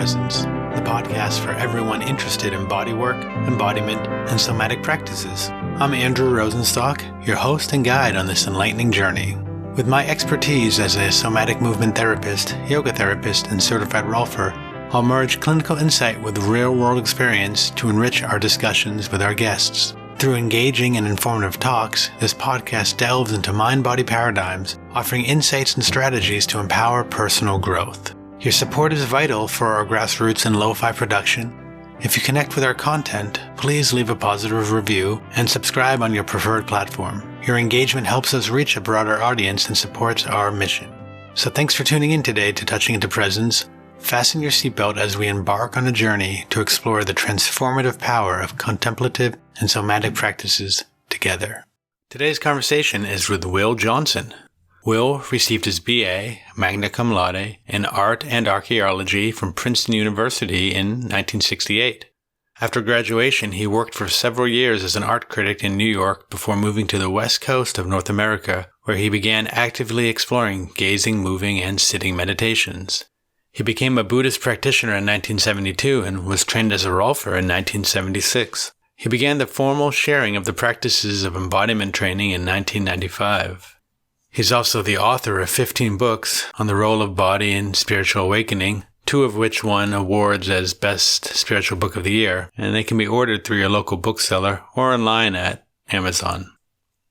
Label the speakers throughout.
Speaker 1: Presence, the podcast for everyone interested in bodywork, embodiment, and somatic practices. I'm Andrew Rosenstock, your host and guide on this enlightening journey. With my expertise as a somatic movement therapist, yoga therapist, and certified Rolfer, I'll merge clinical insight with real-world experience to enrich our discussions with our guests. Through engaging and informative talks, this podcast delves into mind-body paradigms, offering insights and strategies to empower personal growth. Your support is vital for our grassroots and lo-fi production. If you connect with our content, please leave a positive review and subscribe on your preferred platform. Your engagement helps us reach a broader audience and supports our mission. So thanks for tuning in today to Touching into Presence. Fasten your seatbelt as we embark on a journey to explore the transformative power of contemplative and somatic practices together. Today's conversation is with Will Johnson. Will received his BA, magna cum laude, in Art and Archaeology from Princeton University in 1968. After graduation, he worked for several years as an art critic in New York before moving to the west coast of North America, where he began actively exploring gazing, moving, and sitting meditations. He became a Buddhist practitioner in 1972 and was trained as a Rolfer in 1976. He began the formal sharing of the practices of embodiment training in 1995. He's also the author of 15 books on the role of body in spiritual awakening, 2 of which won awards as Best Spiritual Book of the Year, and they can be ordered through your local bookseller or online at Amazon.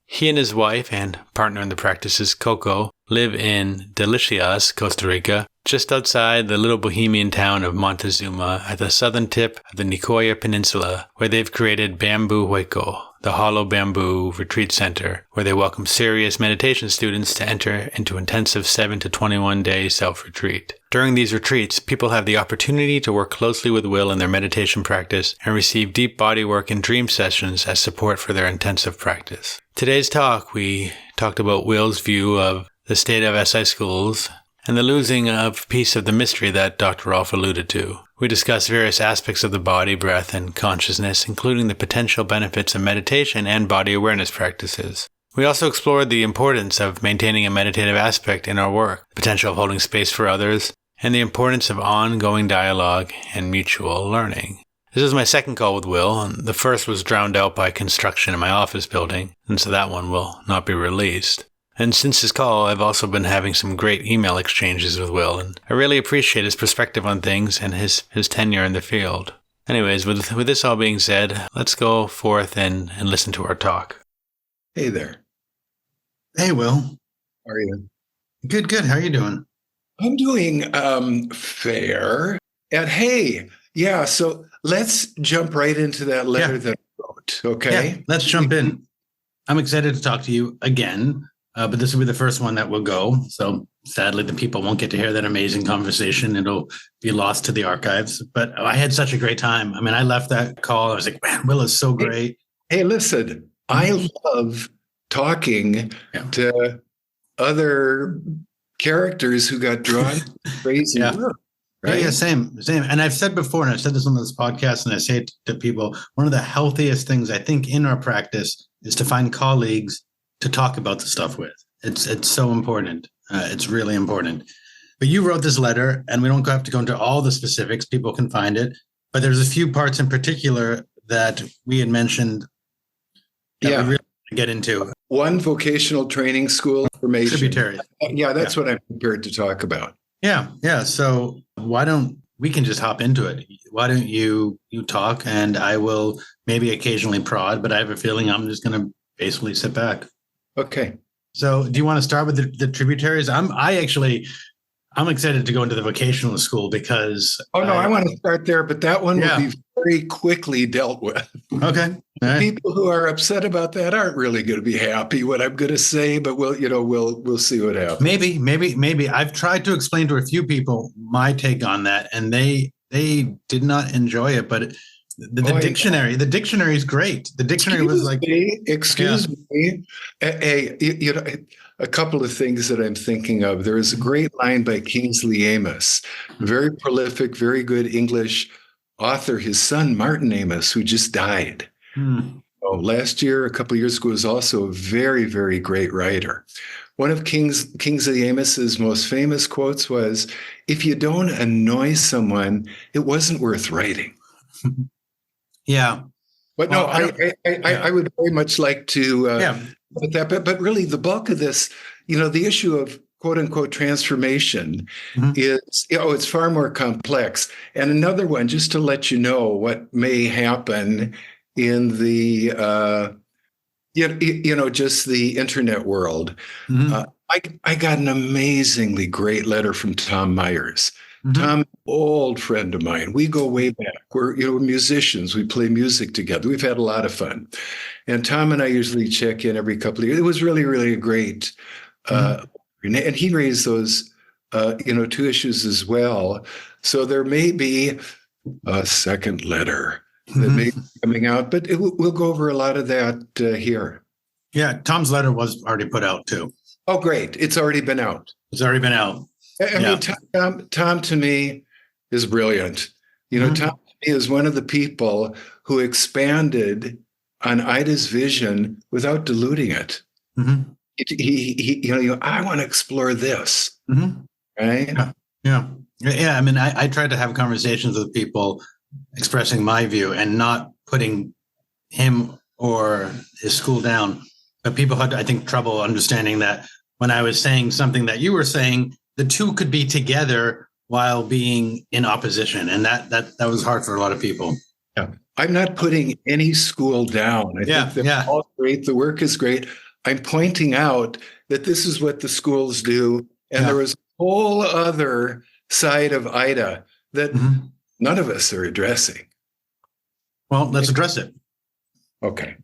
Speaker 1: He and his wife and partner in the practices, Coco, live in Delicias, Costa Rica, just outside the little bohemian town of Montezuma at the southern tip of the Nicoya peninsula, where they've created Bambu Hueco, the hollow bamboo retreat center, where they welcome serious meditation students to enter into intensive 7 to 21 day self-retreat. During these retreats, people have the opportunity to work closely with Will in their meditation practice and receive deep bodywork and dream sessions as support for their intensive practice. Today's talk, we talked about Will's view of the state of SI schools and the losing of a piece of the mystery that Dr. Rolf alluded to. We discussed various aspects of the body, breath, and consciousness, including the potential benefits of meditation and body awareness practices. We also explored the importance of maintaining a meditative aspect in our work, the potential of holding space for others, and the importance of ongoing dialogue and mutual learning. This is my second call with Will, and the first was drowned out by construction in my office building, and so that one will not be released. And since his call, I've also been having some great email exchanges with Will, and I really appreciate his perspective on things and his tenure in the field. Anyways, with this all being said, let's go forth and listen to our talk.
Speaker 2: Hey there.
Speaker 1: Hey, Will.
Speaker 2: How are you?
Speaker 1: Good. How are you doing?
Speaker 2: I'm doing fair. And hey, yeah, so let's jump right into that letter that I wrote, okay?
Speaker 1: Yeah, let's jump in. I'm excited to talk to you again. But this will be the first one that will go. So sadly, the people won't get to hear that amazing conversation. It'll be lost to the archives. But I had such a great time. I mean, I left that call. I was like, man, Will is so great.
Speaker 2: Hey, listen, I love talking to other characters who got drawn to crazy work. Right?
Speaker 1: Yeah, same. And I've said before, and I've said this on this podcast, and I say it to people, one of the healthiest things I think in our practice is to find colleagues to talk about the stuff with. It's so important. It's really important. But you wrote this letter, and we don't have to go into all the specifics. People can find it. But there's a few parts in particular that we had mentioned that we really want to get into.
Speaker 2: One, vocational training school information.
Speaker 1: Tributaries.
Speaker 2: Yeah, that's what I'm prepared to talk about.
Speaker 1: Yeah. So why don't we can just hop into it? Why don't you talk, and I will maybe occasionally prod, but I have a feeling I'm just going to basically sit back.
Speaker 2: Okay.
Speaker 1: So do you want to start with the tributaries? I'm excited to go into the vocational school because...
Speaker 2: Oh, no, I want to start there, but that one will be very quickly dealt with.
Speaker 1: Okay. All right.
Speaker 2: People who are upset about that aren't really going to be happy what I'm going to say, but we'll see what happens.
Speaker 1: Maybe. I've tried to explain to a few people my take on that, and they did not enjoy it, but the dictionary is great. The dictionary was like...
Speaker 2: Excuse me. Hey, a couple of things that I'm thinking of. There is a great line by Kingsley Amis, very prolific, very good English author, his son, Martin Amis, who just died. last year, a couple of years ago, was also a very, very great writer. One of Kingsley Amos's most famous quotes was, "If you don't annoy someone, it wasn't worth writing."
Speaker 1: Yeah.
Speaker 2: But
Speaker 1: well,
Speaker 2: no, I would very much like to put that. But really, the bulk of this, the issue of quote unquote transformation is, it's far more complex. And another one, just to let you know what may happen in the just the internet world. I got an amazingly great letter from Tom Myers. Tom, old friend of mine. We go way back. We're musicians. We play music together. We've had a lot of fun. And Tom and I usually check in every couple of years. It was really, really a great. And he raised those, two issues as well. So there may be a second letter that may be coming out, but we'll go over a lot of that here.
Speaker 1: Yeah, Tom's letter was already put out too.
Speaker 2: Oh, great. It's already been out.
Speaker 1: It's already been out.
Speaker 2: I mean, Tom to me is brilliant. Tom to me is one of the people who expanded on Ida's vision without diluting it. He I want to explore this. Right?
Speaker 1: Yeah. I mean, I tried to have conversations with people expressing my view and not putting him or his school down. But people had, I think, trouble understanding that when I was saying something that you were saying, the two could be together while being in opposition. And that was hard for a lot of people.
Speaker 2: Yeah. I'm not putting any school down. I think they're all great. The work is great. I'm pointing out that this is what the schools do. And there was a whole other side of Ida that none of us are addressing.
Speaker 1: Well, let's address it.
Speaker 2: Okay.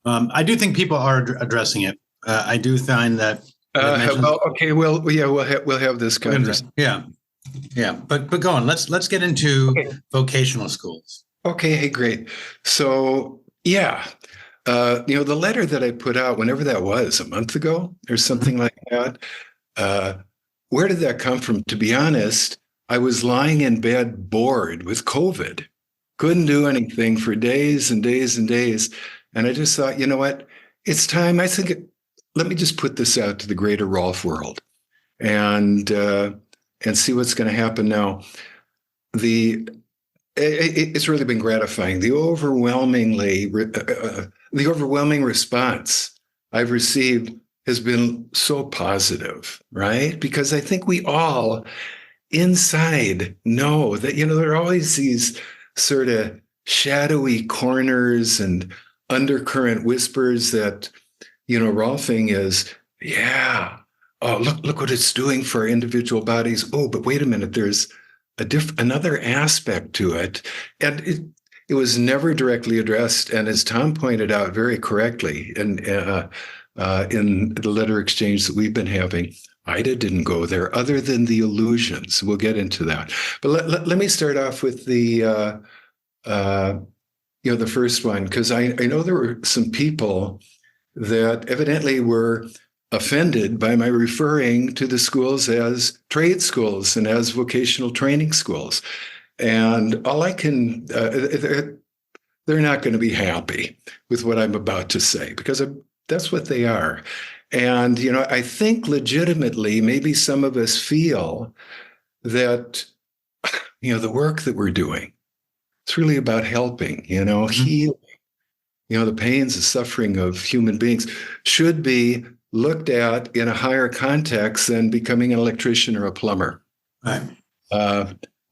Speaker 1: I do think people are addressing it. I do find that.
Speaker 2: We'll have this conversation.
Speaker 1: Yeah. But go on. Let's get into vocational schools.
Speaker 2: Okay. Hey, great. So the letter that I put out, whenever that was, a month ago or something like that. Where did that come from? To be honest, I was lying in bed bored with COVID, couldn't do anything for days and days and days. And I just thought, you know what? It's time. Let me just put this out to the greater Rolf world and see what's going to happen now. It's really been gratifying. The overwhelming response I've received has been so positive, right? Because I think we all inside know that, there are always these sort of shadowy corners and undercurrent whispers that, Rolfing is, oh, look what it's doing for our individual bodies. Oh, but wait a minute, there's another aspect to it. And it was never directly addressed. And as Tom pointed out very correctly, in the letter exchange that we've been having, Ida didn't go there other than the illusions. We'll get into that. But let me start off with the first one, because I know there were some people that evidently were offended by my referring to the schools as trade schools and as vocational training schools. And all I can, they're not going to be happy with what I'm about to say, because that's what they are. And, I think legitimately, maybe some of us feel that, the work that we're doing, it's really about helping, healing, the pains and suffering of human beings should be looked at in a higher context than becoming an electrician or a plumber.
Speaker 1: Right.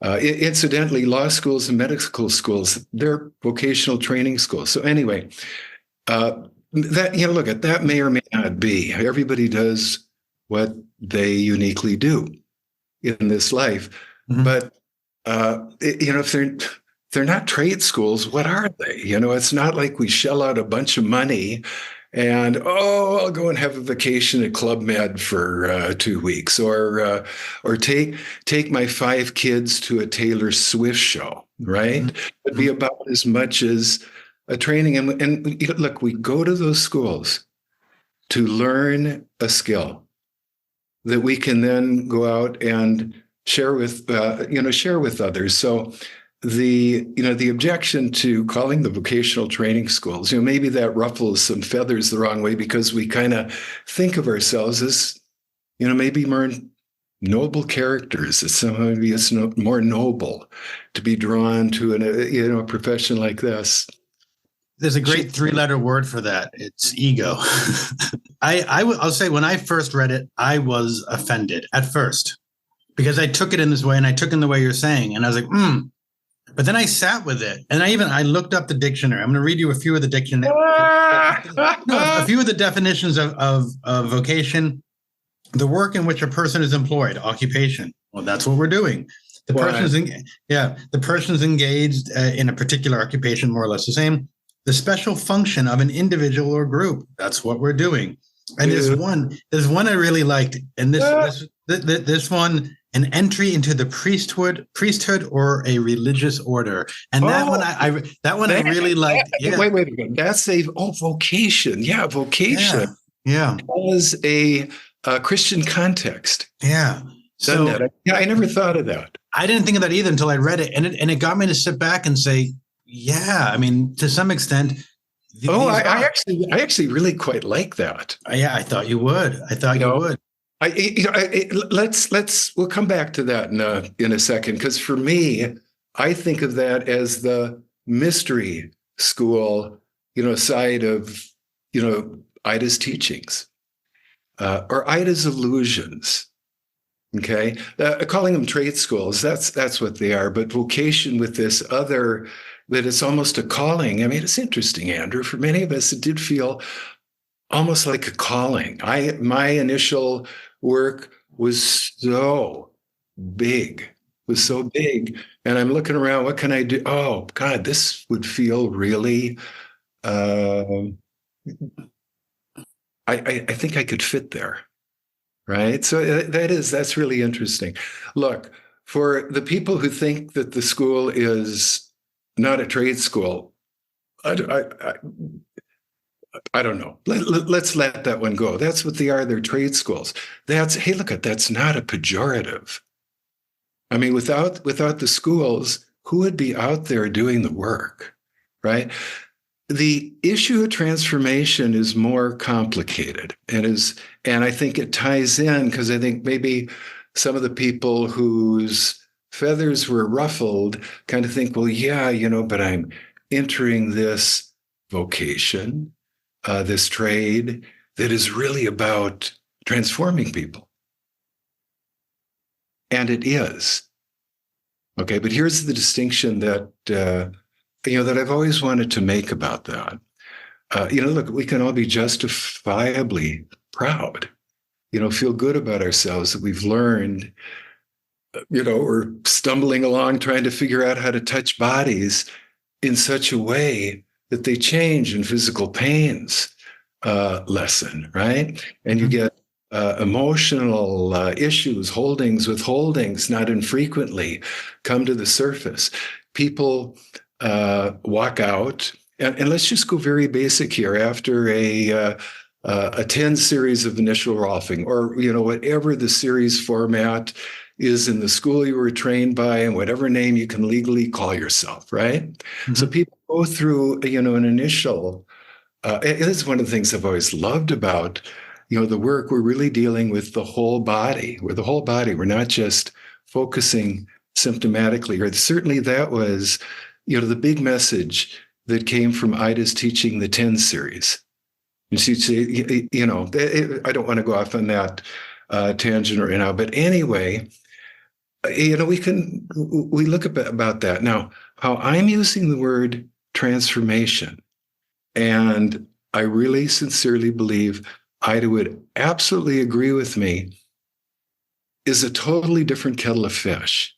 Speaker 2: Incidentally, law schools and medical schools, they're vocational training schools. So anyway, that may or may not be. Everybody does what they uniquely do in this life. But, if they're not trade schools, what are they? It's not like we shell out a bunch of money and, I'll go and have a vacation at Club Med for 2 weeks, or take my 5 kids to a Taylor Swift show, right? It'd be about as much as a training. And look, we go to those schools to learn a skill that we can then go out and share with others. So the objection to calling the vocational training schools, maybe that ruffles some feathers the wrong way because we kind of think of ourselves as, maybe more noble characters. It's somehow maybe it's more noble to be drawn to a profession like this.
Speaker 1: There's a great 3-letter word for that. It's ego. I'll say when I first read it, I was offended at first because I took it in this way and I took it in the way you're saying. And I was like, But then I sat with it and I looked up the dictionary. I'm going to read you a few of the dictionary. A few of the definitions of vocation. The work in which a person is employed, occupation. Well, that's what we're doing. The person's engaged in a particular occupation, more or less the same. The special function of an individual or group. That's what we're doing. And there's one I really liked, and this one, an entry into the priesthood or a religious order. And that one I really liked. Yeah.
Speaker 2: Wait. That's vocation. Yeah, vocation.
Speaker 1: Yeah.
Speaker 2: Was a Christian context.
Speaker 1: Yeah. So
Speaker 2: I never thought of that.
Speaker 1: I didn't think of that either until I read it. And it got me to sit back and say, yeah, I mean, to some extent.
Speaker 2: I actually really quite like that.
Speaker 1: Yeah, I thought you would. You would.
Speaker 2: We'll come back to that in a second, because for me, I think of that as the mystery school, side of, Ida's teachings, or Ida's illusions. Okay, calling them trade schools, that's what they are. But vocation with this other, that it's almost a calling. I mean, it's interesting, Andrew. For many of us, it did feel almost like a calling. My initial work was so big, and I'm looking around. What can I do? Oh God, this would feel really. I think I could fit there. Right. So that's really interesting. Look, for the people who think that the school is not a trade school, I don't know. Let's let that one go. That's what they are. They're trade schools. That's not a pejorative. I mean, without the schools, who would be out there doing the work? Right. The issue of transformation is more complicated, and I think it ties in because I think maybe some of the people whose feathers were ruffled kind of think, well, yeah, but I'm entering this vocation, this trade that is really about transforming people. And it is. Okay, but here's the distinction that that I've always wanted to make about that. Look, we can all be justifiably proud, feel good about ourselves that we've learned, we're stumbling along trying to figure out how to touch bodies in such a way that they change in physical pains lessen, right? And you get emotional issues, withholdings, not infrequently come to the surface. People walk out, and let's just go very basic here. After a 10 series of initial Rolfing, or whatever the series format is in the school you were trained by, and whatever name you can legally call yourself, right? Mm-hmm. So people go through an initial. It is one of the things I've always loved about the work. We're really dealing with the whole body. We're the whole body. We're not just focusing symptomatically. Or certainly that was the big message that came from Ida's teaching the 10 series. And she'd say, I don't want to go off on that tangent right now, but anyway, we look about that. Now, how I'm using the word transformation, and I really sincerely believe Ida would absolutely agree with me, is a totally different kettle of fish.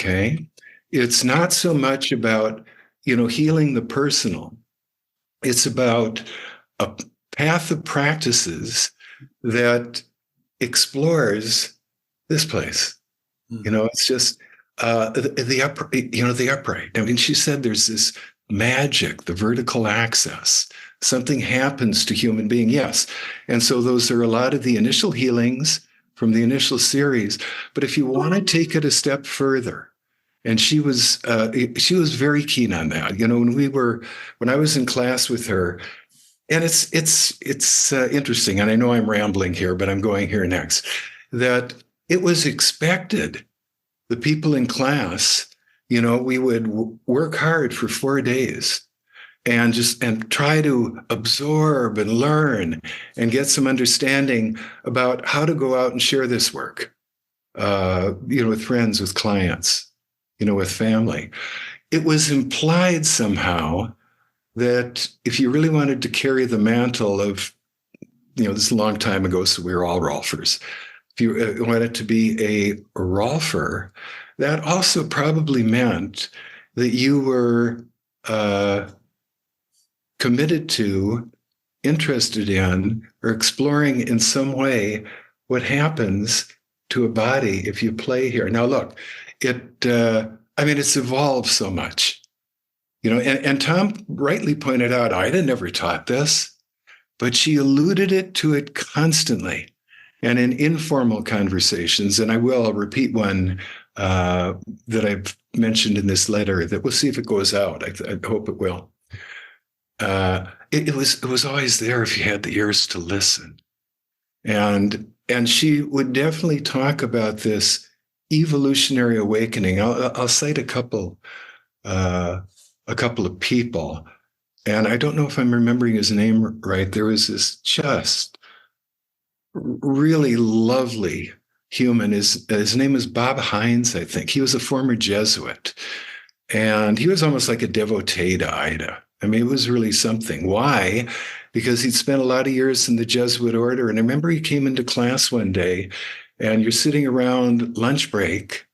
Speaker 2: Okay? It's not so much about, healing the personal. It's about a path of practices that explores this place. It's just the upright. I mean, she said there's this magic, the vertical axis. Something happens to human being, yes. And so those are a lot of the initial healings from the initial series. But if you want to take it a step further, And she was very keen on that. When I was in class with her, and it's interesting. And I know I'm rambling here, but I'm going here next. That it was expected. The people in class, we would work hard for 4 days and try to absorb and learn and get some understanding about how to go out and share this work, with friends, with clients, with family. It was implied somehow that if you really wanted to carry the mantle of, this is a long time ago, so we were all Rolfers. If you wanted to be a Rolfer, that also probably meant that you were committed to, interested in, or exploring in some way what happens to a body if you play here. Now, look, it's evolved so much, and Tom rightly pointed out, Ida never taught this, but she alluded to it constantly and in informal conversations. And I'll repeat one that I've mentioned in this letter that we'll see if it goes out. I hope it will. It was always there if you had the ears to listen. And she would definitely talk about this evolutionary awakening. I'll cite a couple of people, and I don't know if I'm remembering his name right. There was this just really lovely human. His name is Bob Hines, I think. He was a former Jesuit, and he was almost like a devotee to Ida. I mean, it was really something. Why? Because he'd spent a lot of years in the Jesuit order. And I remember he came into class one day, and you're sitting around lunch break,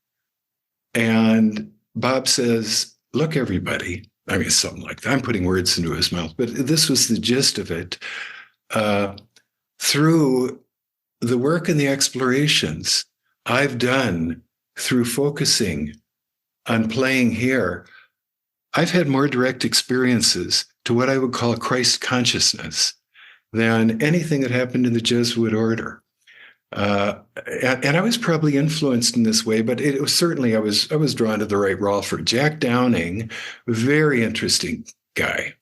Speaker 2: and Bob says, "Look, everybody," I mean, something like that. I'm putting words into his mouth, but this was the gist of it. Through the work and the explorations I've done through focusing on playing here, I've had more direct experiences to what I would call Christ consciousness than anything that happened in the Jesuit order. And I was probably influenced in this way, but it was certainly, I was drawn to the right Rolfer. Jack Downing, very interesting guy.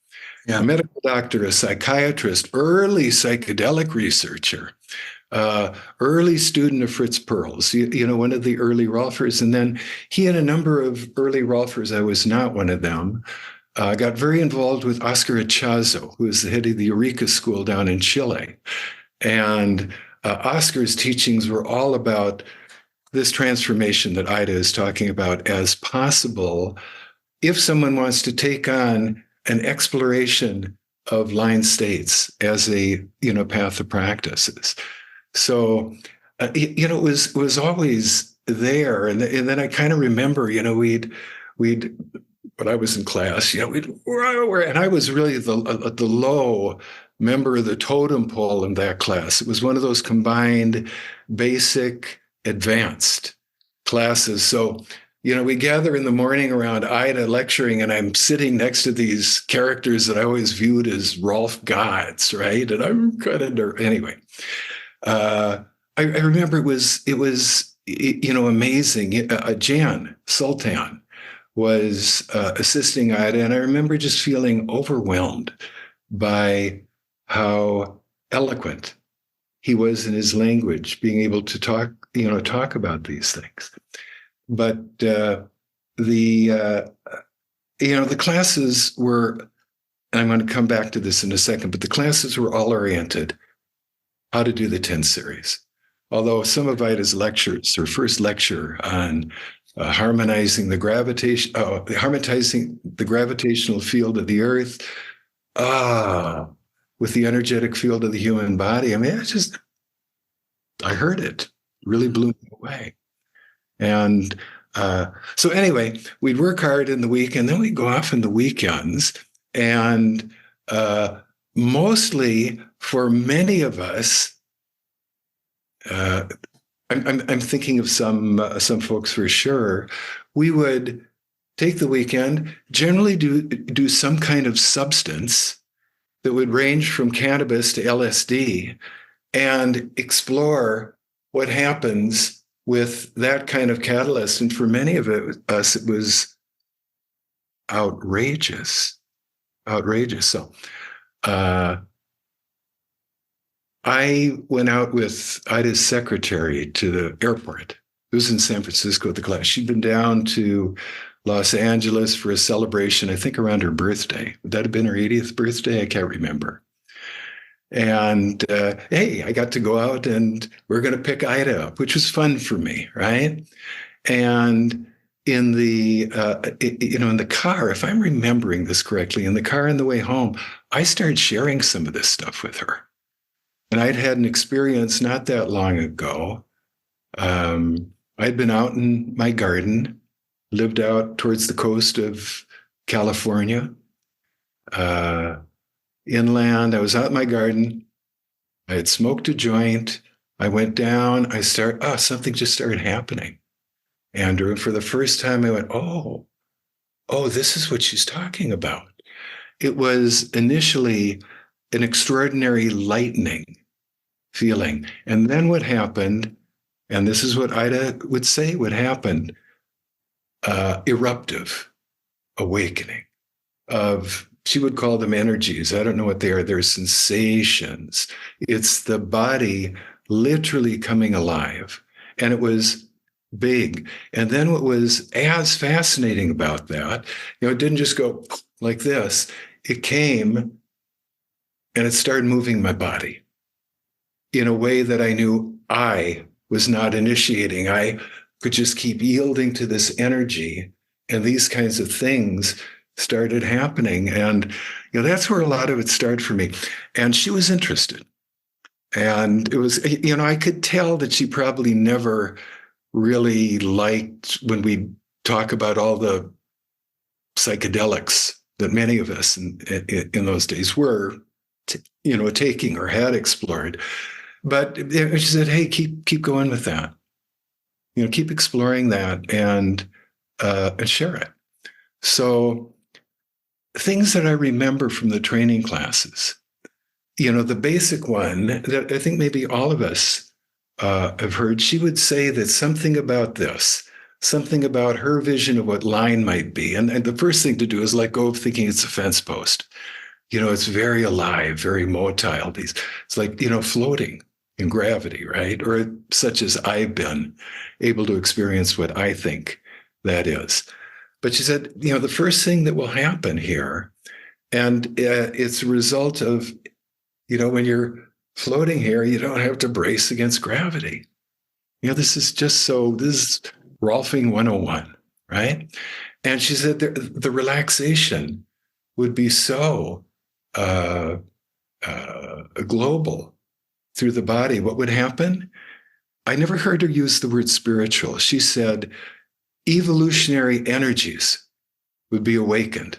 Speaker 2: Yeah. A medical doctor, a psychiatrist, early psychedelic researcher, early student of Fritz Perls, one of the early Rolfers. And then he and a number of early Rolfers, I was not one of them, got very involved with Oscar Echazo, who is the head of the Eureka School down in Chile. And Oscar's teachings were all about this transformation that Ida is talking about as possible if someone wants to take on an exploration of line states as a path of practices. So it was always there, and then I kind of remember we'd when I was in class, and I was really the low member of the totem pole in that class. It was one of those combined basic advanced classes. So, we gather in the morning around Ida lecturing, and I'm sitting next to these characters that I always viewed as Rolf gods, right? And I'm kind of anyway. I remember it was amazing. Jan Sultan was assisting Ida, and I remember just feeling overwhelmed by how eloquent he was in his language, being able to talk about these things. But the classes were, and I'm going to come back to this in a second, but the classes were all oriented how to do the 10 series. Although some of Ida's lectures, her first lecture on harmonizing the gravitational field of the earth, with the energetic field of the human body. I mean, I heard it, really blew me away. And so anyway, we'd work hard in the week, and then we'd go off in the weekends. And mostly for many of us, I'm thinking of some folks for sure, we would take the weekend, generally do some kind of substance that would range from cannabis to LSD, and explore what happens with that kind of catalyst. And for many of us, it was outrageous, outrageous. So I went out with Ida's secretary to the airport. It was in San Francisco at the class. She'd been down to Los Angeles for a celebration, I think around her birthday. Would that have been her 80th birthday? I can't remember. And hey, I got to go out and we're going to pick Ida up, which was fun for me, right? And in the in the car, if I'm remembering this correctly, in the car on the way home, I started sharing some of this stuff with her. And I'd had an experience not that long ago. I'd been out in my garden, lived out towards the coast of California, inland. I was out in my garden. I had smoked a joint. I went down. Something just started happening. Andrew, for the first time, I went, oh, this is what she's talking about. It was initially an extraordinary lightening feeling. And then what happened, and this is what Ida would say would happen, eruptive awakening of, she would call them energies. I don't know what they are. They're sensations. It's the body literally coming alive. And it was big. And then what was as fascinating about that, it didn't just go like this. It came and it started moving my body in a way that I knew I was not initiating. I could just keep yielding to this energy, and these kinds of things started happening. And that's where a lot of it started for me. And she was interested. And it was, I could tell that she probably never really liked when we talk about all the psychedelics that many of us in those days were, taking or had explored. But she said, hey, keep going with that. Keep exploring that and share it. So things that I remember from the training classes, the basic one that I think maybe all of us have heard, she would say that something about her vision of what line might be. And the first thing to do is let go of thinking it's a fence post. It's very alive, very motile. It's like, floating in gravity, right? Or such as I've been able to experience what I think that is. But she said, the first thing that will happen here, and it's a result of, when you're floating here, you don't have to brace against gravity. This is Rolfing 101, right? And she said the relaxation would be so global through the body. What would happen? I never heard her use the word spiritual. She said evolutionary energies would be awakened,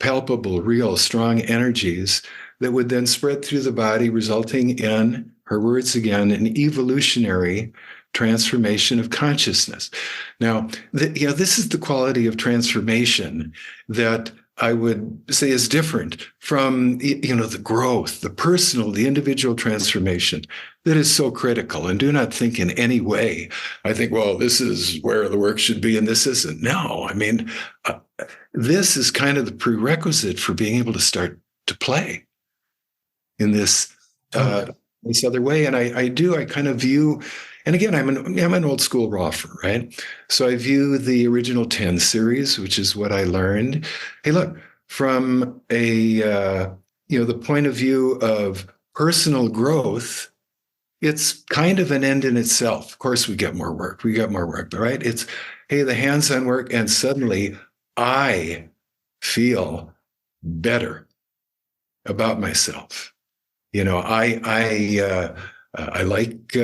Speaker 2: palpable, real, strong energies that would then spread through the body, resulting in, her words again, an evolutionary transformation of consciousness. Now, this is the quality of transformation that I would say is different from, the growth, the personal, the individual transformation that is so critical. And do not think in any way, I think, well, this is where the work should be and this isn't. No, I mean, this is kind of the prerequisite for being able to start to play in this other way. And I kind of view, and again, I'm an old school Rolfer, right? So I view the original 10 series, which is what I learned. Hey, look, from the point of view of personal growth, it's kind of an end in itself. Of course, we get more work, right? It's, hey, the hands-on work, and suddenly I feel better about myself. I like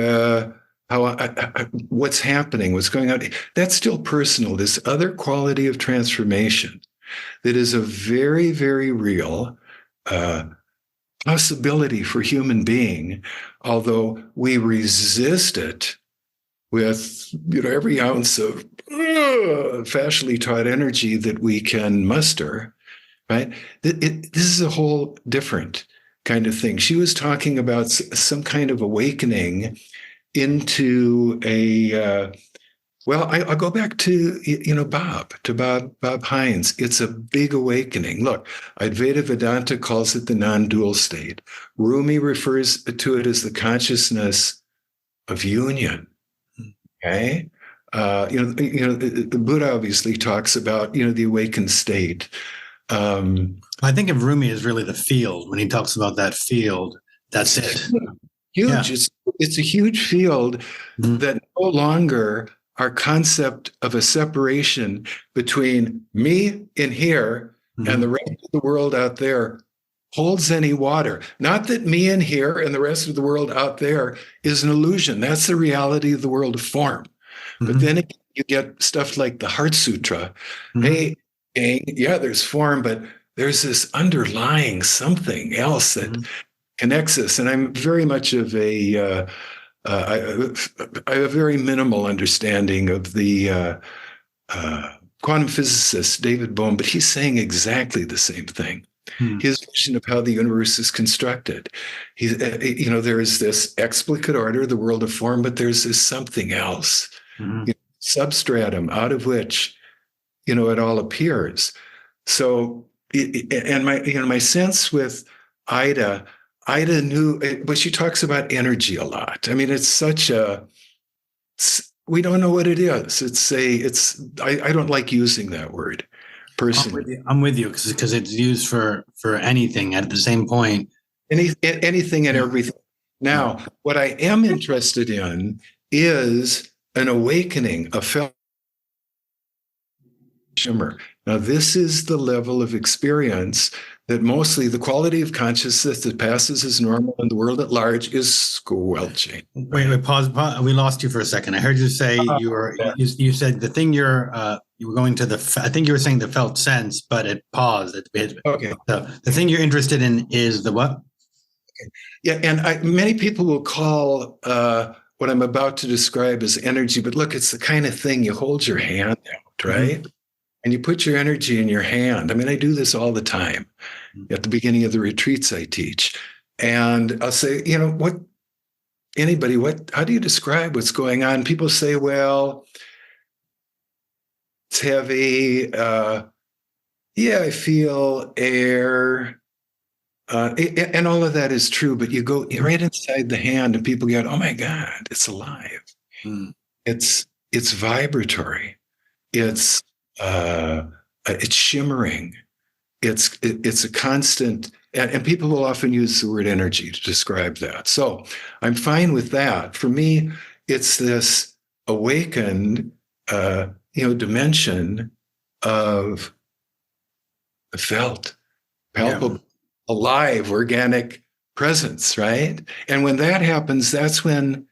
Speaker 2: what's happening, what's going on. That's still personal. This other quality of transformation that is a very, very real possibility for human being, although we resist it with every ounce of fascially taught energy that we can muster, right? This is a whole different kind of thing. She was talking about some kind of awakening into I'll go back to, Bob Hines. It's a big awakening. Look, Advaita Vedanta calls it the non-dual state. Rumi refers to it as the consciousness of union. Okay. The Buddha obviously talks about, the awakened state.
Speaker 1: I think of Rumi as really the field. When he talks about that field, that's it.
Speaker 2: Huge. Yeah. It's a huge field that no longer our concept of a separation between me in here and the rest of the world out there holds any water. Not that me in here and the rest of the world out there is an illusion. That's the reality of the world of form. But then you get stuff like the Heart Sutra. Hey, there's form, but there's this underlying something else that connects us. And I'm very much of I have a very minimal understanding of the quantum physicist David Bohm, but he's saying exactly the same thing. His vision of how the universe is constructed. There is this explicate order, the world of form, but there's this something else, substratum out of which, it all appears. So, and my sense with Ida knew, but she talks about energy a lot. I mean, we don't know what it is. I don't like using that word personally.
Speaker 1: I'm with you because it's used for anything at the same point.
Speaker 2: Anything and everything. Now, what I am interested in is an awakening, a felt shimmer. Now, this is the level of experience that mostly the quality of consciousness that passes as normal in the world at large is squelching.
Speaker 1: Wait, pause. We lost you for a second. I heard you say you said the thing you were going to I think you were saying the felt sense, but it paused.
Speaker 2: Okay.
Speaker 1: So the thing you're interested in is the what?
Speaker 2: Okay. Yeah, and many people will call what I'm about to describe as energy, but look, it's the kind of thing you hold your hand out, right? And you put your energy in your hand. I mean, I do this all the time at the beginning of the retreats I teach. And I'll say, how do you describe what's going on? People say, well, it's heavy. I feel air. And all of that is true, but you go right inside the hand and people go, oh my God, it's alive. It's vibratory. It's shimmering. It's a constant, and people will often use the word energy to describe that. So I'm fine with that. For me, it's this awakened, dimension of felt, palpable, alive, organic presence, right? And when that happens, that's when,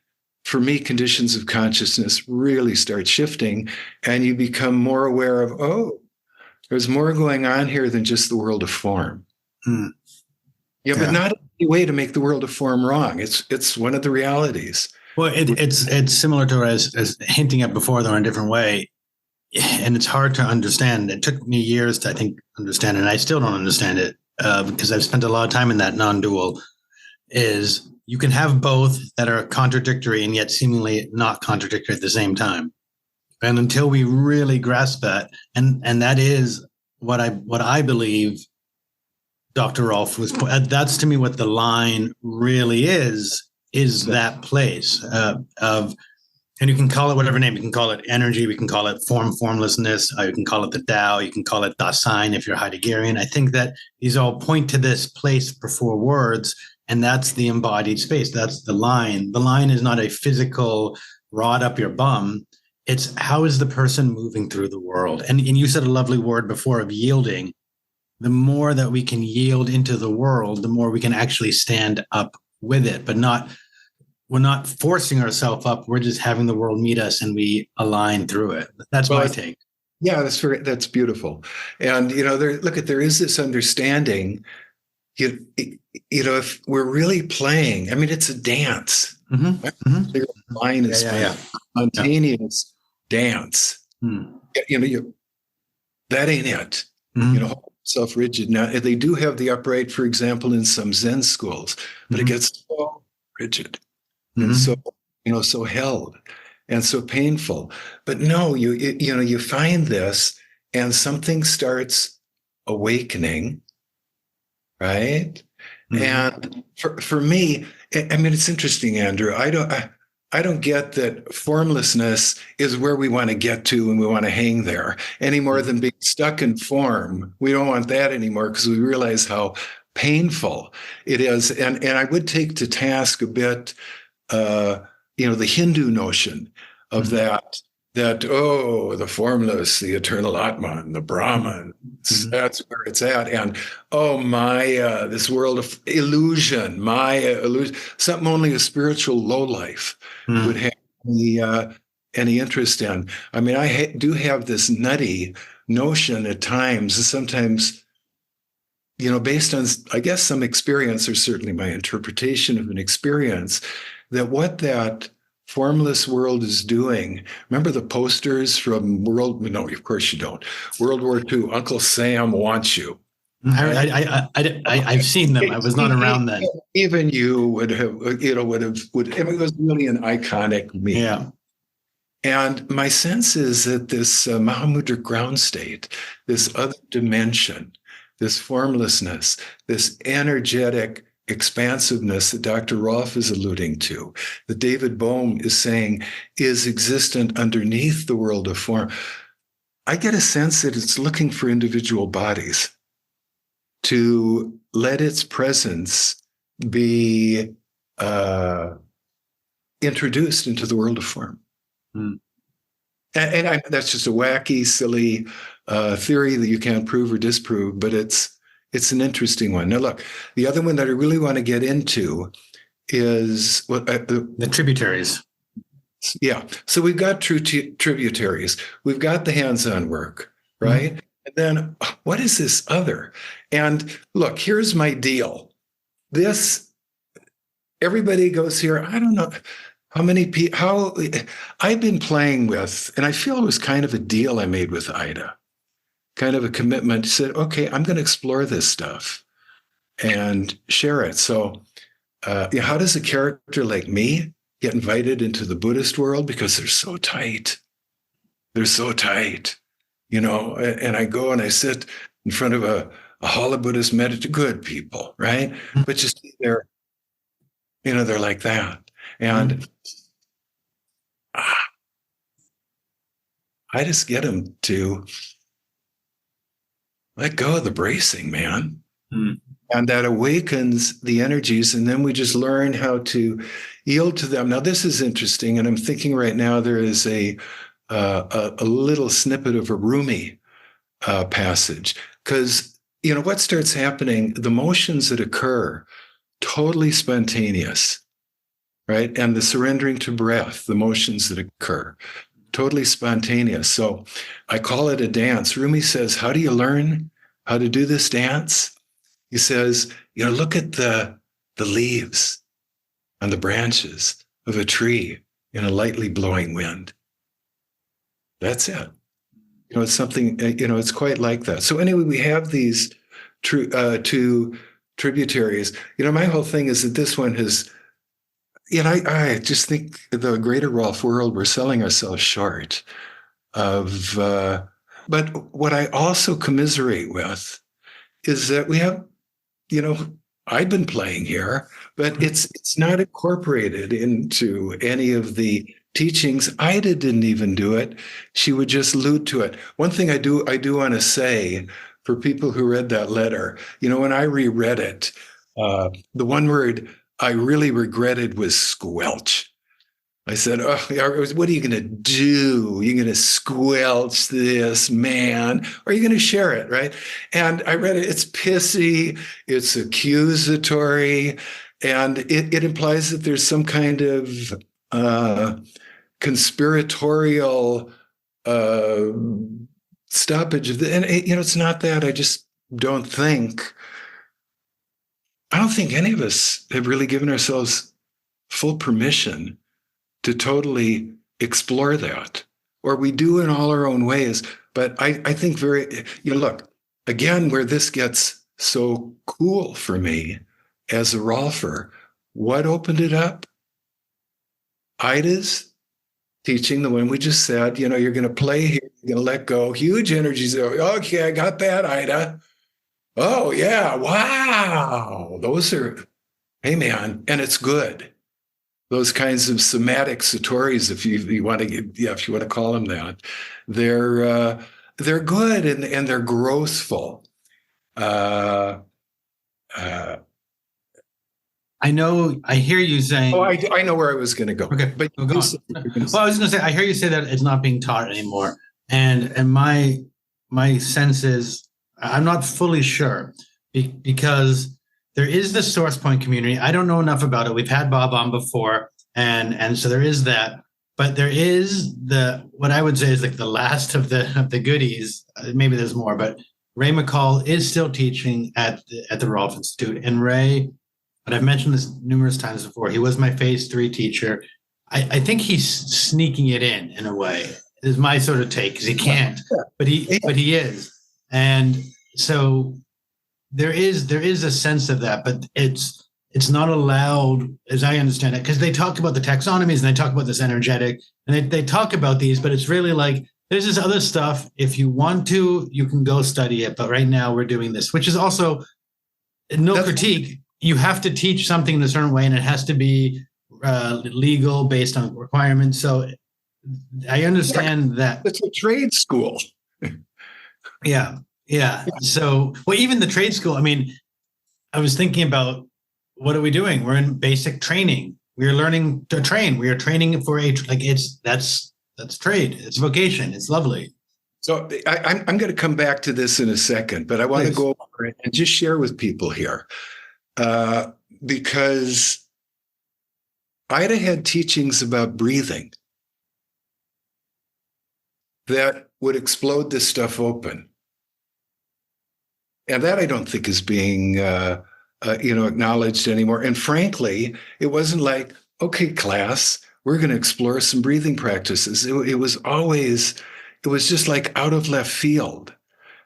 Speaker 2: for me, conditions of consciousness really start shifting, and you become more aware of, there's more going on here than just the world of form. But not any way to make the world of form wrong. It's one of the realities.
Speaker 1: Well, it's similar to what I was hinting at before, though in a different way. And it's hard to understand. It took me years to, I think, understand it, and I still don't understand it because I've spent a lot of time in that non-dual. Is you can have both that are contradictory and yet seemingly not contradictory at the same time. And until we really grasp that, and that is what I believe Dr. Rolf was, that's to me what the line really is that place of, and you can call it whatever name, you can call it energy, we can call it formlessness, you can call it the Tao, you can call it Dasein if you're Heideggerian. I think that these all point to this place before words, and that's the embodied space. That's the line. The line is not a physical rod up your bum. It's how is the person moving through the world? And you said a lovely word before of yielding. The more that we can yield into the world, the more we can actually stand up with it, but we're not forcing ourselves up. We're just having the world meet us and we align through it. That's my take.
Speaker 2: Yeah, that's beautiful. And, there is this understanding, if we're really playing, I mean, it's a dance. The line is spontaneous dance. That ain't it. Self-rigid. Now, they do have the upright, for example, in some Zen schools, but it gets so rigid. And so, so held and so painful. But no, you find this and something starts awakening, right? Mm-hmm. And for me, I mean, it's interesting, Andrew. I don't get that formlessness is where we want to get to and we want to hang there any more than being stuck in form. We don't want that anymore because we realize how painful it is. And I would take to task a bit, the Hindu notion of that, the formless, the eternal Atman, the Brahman, that's where it's at. And Maya, this world of illusion, Maya, illusion, something only a spiritual lowlife would have any interest in. I mean, I do have this nutty notion at times, sometimes, based on, I guess, some experience, or certainly my interpretation of an experience, that what that formless world is doing. Remember the posters from no, of course you don't. World War II, Uncle Sam wants you.
Speaker 1: I've seen them. I was not around then.
Speaker 2: Even you would have, it was really an iconic meme.
Speaker 1: Yeah.
Speaker 2: And my sense is that this Mahamudra ground state, this other dimension, this formlessness, this energetic expansiveness that Dr. Rolf is alluding to, that David Bohm is saying is existent underneath the world of form. I get a sense that it's looking for individual bodies to let its presence be introduced into the world of form. And that's just a wacky, silly theory that you can't prove or disprove, but it's an interesting one. Now, look, the other one that I really want to get into is
Speaker 1: the tributaries.
Speaker 2: Yeah. So we've got tributaries. We've got the hands-on work, right? Mm-hmm. And then what is this other? And look, here's my deal. Everybody goes here. I don't know how many people, how I've been playing with, and I feel it was kind of a deal I made with Ida. Kind of a commitment, said, okay, I'm going to explore this stuff and share it. So how does a character like me get invited into the Buddhist world? Because they're so tight. They're so tight, and I go and I sit in front of a hall of Buddhist meditative, good people, right? But just they're like that. And I just get them to let go of the bracing, man. And that awakens the energies. And then we just learn how to yield to them. Now, this is interesting. And I'm thinking right now there is a little snippet of a Rumi passage. Because, what starts happening, the motions that occur, totally spontaneous, right? And the surrendering to breath, the motions that occur, totally spontaneous. So I call it a dance. Rumi says, how do you learn how to do this dance? He says, look at the leaves on the branches of a tree in a lightly blowing wind. That's it. It's something, it's quite like that. So anyway, we have these two tributaries. My whole thing is that this one has, I just think the greater Rolf world, we're selling ourselves short of, but what I also commiserate with is that we have, I've been playing here, but it's not incorporated into any of the teachings. Ida didn't even do it. She would just allude to it. One thing I do want to say for people who read that letter, when I reread it, the one word I really regretted was squelch. I said, what are you going to do? You're going to squelch this, man? Or are you going to share it, right? And I read it. It's pissy. It's accusatory. And it implies that there's some kind of conspiratorial stoppage of the, and it's not that. I just don't think any of us have really given ourselves full permission to totally explore that, or we do in all our own ways. But I think look, again, where this gets so cool for me as a Rolfer, what opened it up? Ida's teaching, the one we just said, you're going to play here, you're going to let go, huge energies. Okay, I got that, Ida. Oh, yeah. Wow. Those are, hey, man, and it's good. Those kinds of somatic satoris, if you want to, if you want to call them that, they're good and they're growthful.
Speaker 1: I hear you saying.
Speaker 2: Oh, I know where I was going to go.
Speaker 1: Okay,
Speaker 2: but
Speaker 1: go on. Well, I was going to say, I hear you say that it's not being taught anymore, and my sense is I'm not fully sure because there is the source point community. I don't know enough about it. We've had Bob on before, and so there is that. But there is what I would say is like the last of the goodies. Maybe there's more, but Ray McCall is still teaching at the Rolf Institute, and Ray. But I've mentioned this numerous times before. He was my phase 3 teacher. I think he's sneaking it in a way. Is my sort of take because he can't, but he is, and so there is a sense of that, but it's not allowed, as I understand it, because they talk about the taxonomies and they talk about this energetic, and they talk about these, but it's really like there's this other stuff. If you want to, you can go study it, but right now we're doing this, which is also no critique. You have to teach something in a certain way, and it has to be legal based on requirements. So I understand that.
Speaker 2: It's a trade school.
Speaker 1: Yeah. So, well, even the trade school, I mean, I was thinking about what are we doing? We're in basic training. We're learning to train. We are training for that's trade. It's vocation. It's lovely.
Speaker 2: So I'm going to come back to this in a second, but I want to go over it and just share with people here. Because Ida had teachings about breathing that would explode this stuff open. And that I don't think is being, acknowledged anymore. And frankly, it wasn't like, okay, class, we're going to explore some breathing practices. It was just like out of left field.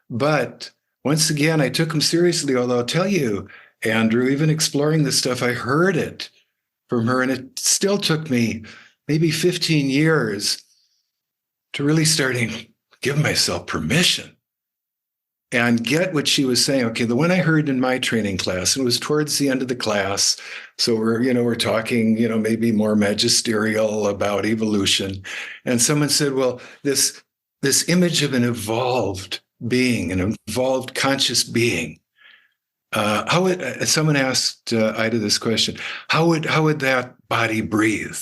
Speaker 2: But once again, I took them seriously, although I'll tell you, Andrew, even exploring this stuff, I heard it from her, and it still took me maybe 15 years to really give myself permission and get what she was saying. Okay, the one I heard in my training class, and it was towards the end of the class, so we're talking, maybe more magisterial about evolution, and someone said, well, this image of an evolved being, an evolved conscious being. Someone asked Ida this question, how would that body breathe?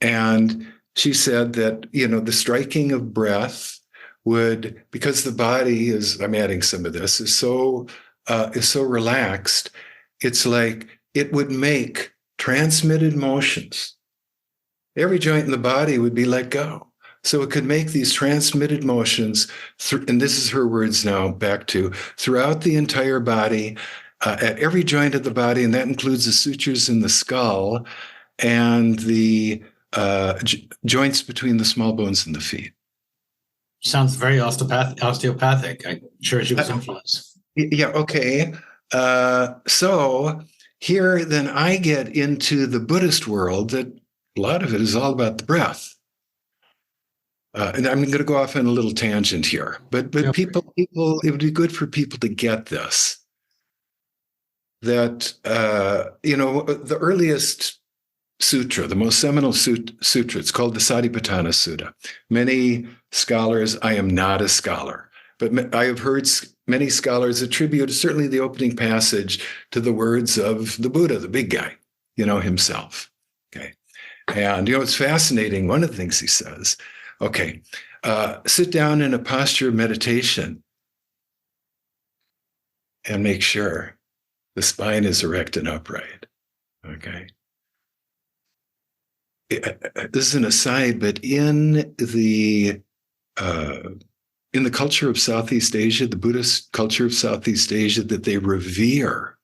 Speaker 2: And she said that, the striking of breath would, because the body is, I'm adding some of this, is so relaxed, it's like it would make transmitted motions. Every joint in the body would be let go. So it could make these transmitted motions, and this is her words now, back to, throughout the entire body, at every joint of the body, and that includes the sutures in the skull and the joints between the small bones and the feet.
Speaker 1: Sounds very osteopathic. I'm sure she was influenced.
Speaker 2: Yeah, okay. So here, then I get into the Buddhist world that a lot of it is all about the breath. And I'm going to go off on a little tangent here, but people, it would be good for people to get this. That the earliest sutra, the most seminal sutra, it's called the Satipatthana Sutta. Many scholars, I am not a scholar, but I have heard many scholars attribute certainly the opening passage to the words of the Buddha, the big guy, himself. Okay, and it's fascinating. One of the things he says. Okay, sit down in a posture of meditation and make sure the spine is erect and upright. Okay. This is an aside, but in the culture of Southeast Asia, the Buddhist culture of Southeast Asia, that they revere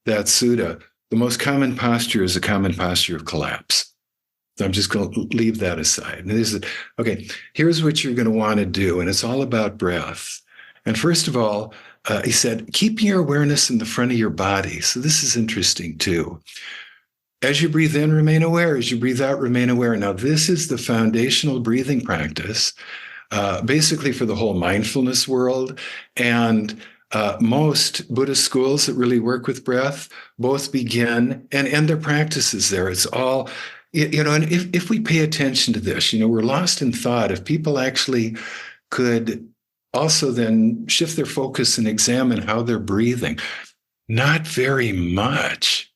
Speaker 2: that sutta, the most common posture is a common posture of collapse. So I'm just going to leave that aside. And okay, here's what you're going to want to do. And it's all about breath. And first of all, he said, keep your awareness in the front of your body. So this is interesting too, As you breathe in, remain aware. As you breathe out, remain aware. Now, this is the foundational breathing practice, basically for the whole mindfulness world. And most Buddhist schools that really work with breath both begin and end their practices there. It's all, and if we pay attention to this, we're lost in thought. If people actually could also then shift their focus and examine how they're breathing, not very much.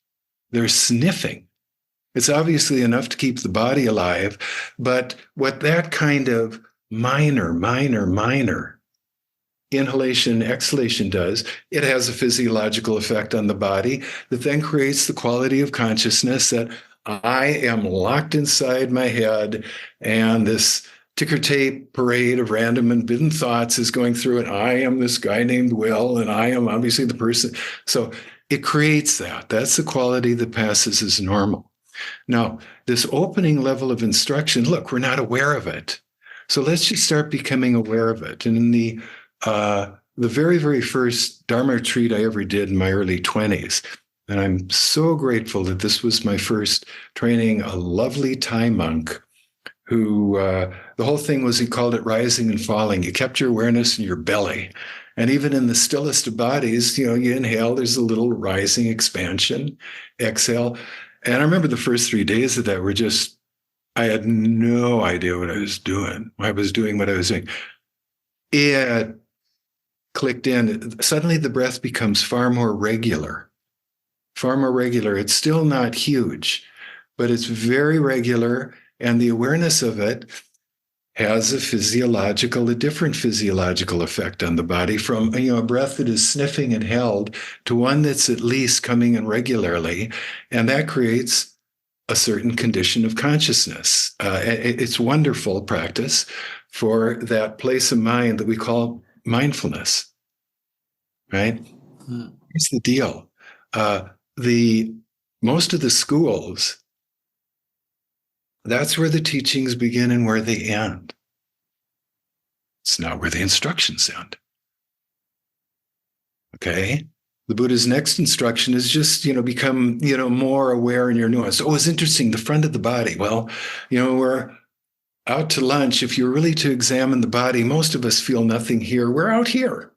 Speaker 2: They're sniffing. It's obviously enough to keep the body alive, but what that kind of minor inhalation, exhalation does, it has a physiological effect on the body that then creates the quality of consciousness that I am locked inside my head, and this ticker tape parade of random and bidden thoughts is going through, and I am this guy named Will, and I am obviously the person. So it creates that. That's the quality that passes as normal. Now, this opening level of instruction, look, we're not aware of it. So let's just start becoming aware of it. And in the very, very first Dharma retreat I ever did in my early 20s, and I'm so grateful that this was my first training, a lovely Thai monk who, the whole thing was, he called it rising and falling. You kept your awareness in your belly. And even in the stillest of bodies, you inhale, there's a little rising expansion, exhale. And I remember the first 3 days of that were just, I had no idea what I was doing. I was doing what I was doing. It clicked in. Suddenly the breath becomes far more regular. It's still not huge, but it's very regular. And the awareness of it has a different physiological effect on the body, from a breath that is sniffing and held to one that's at least coming in regularly, and that creates a certain condition of consciousness. It's wonderful practice for that place of mind that we call mindfulness, right? Here's the deal: most of the schools, that's where the teachings begin and where they end. It's not where the instructions end. Okay? The Buddha's next instruction is just, become, more aware in your nuance. Oh, it's interesting, the front of the body. Well, we're out to lunch. If you're really to examine the body, most of us feel nothing here. We're out here.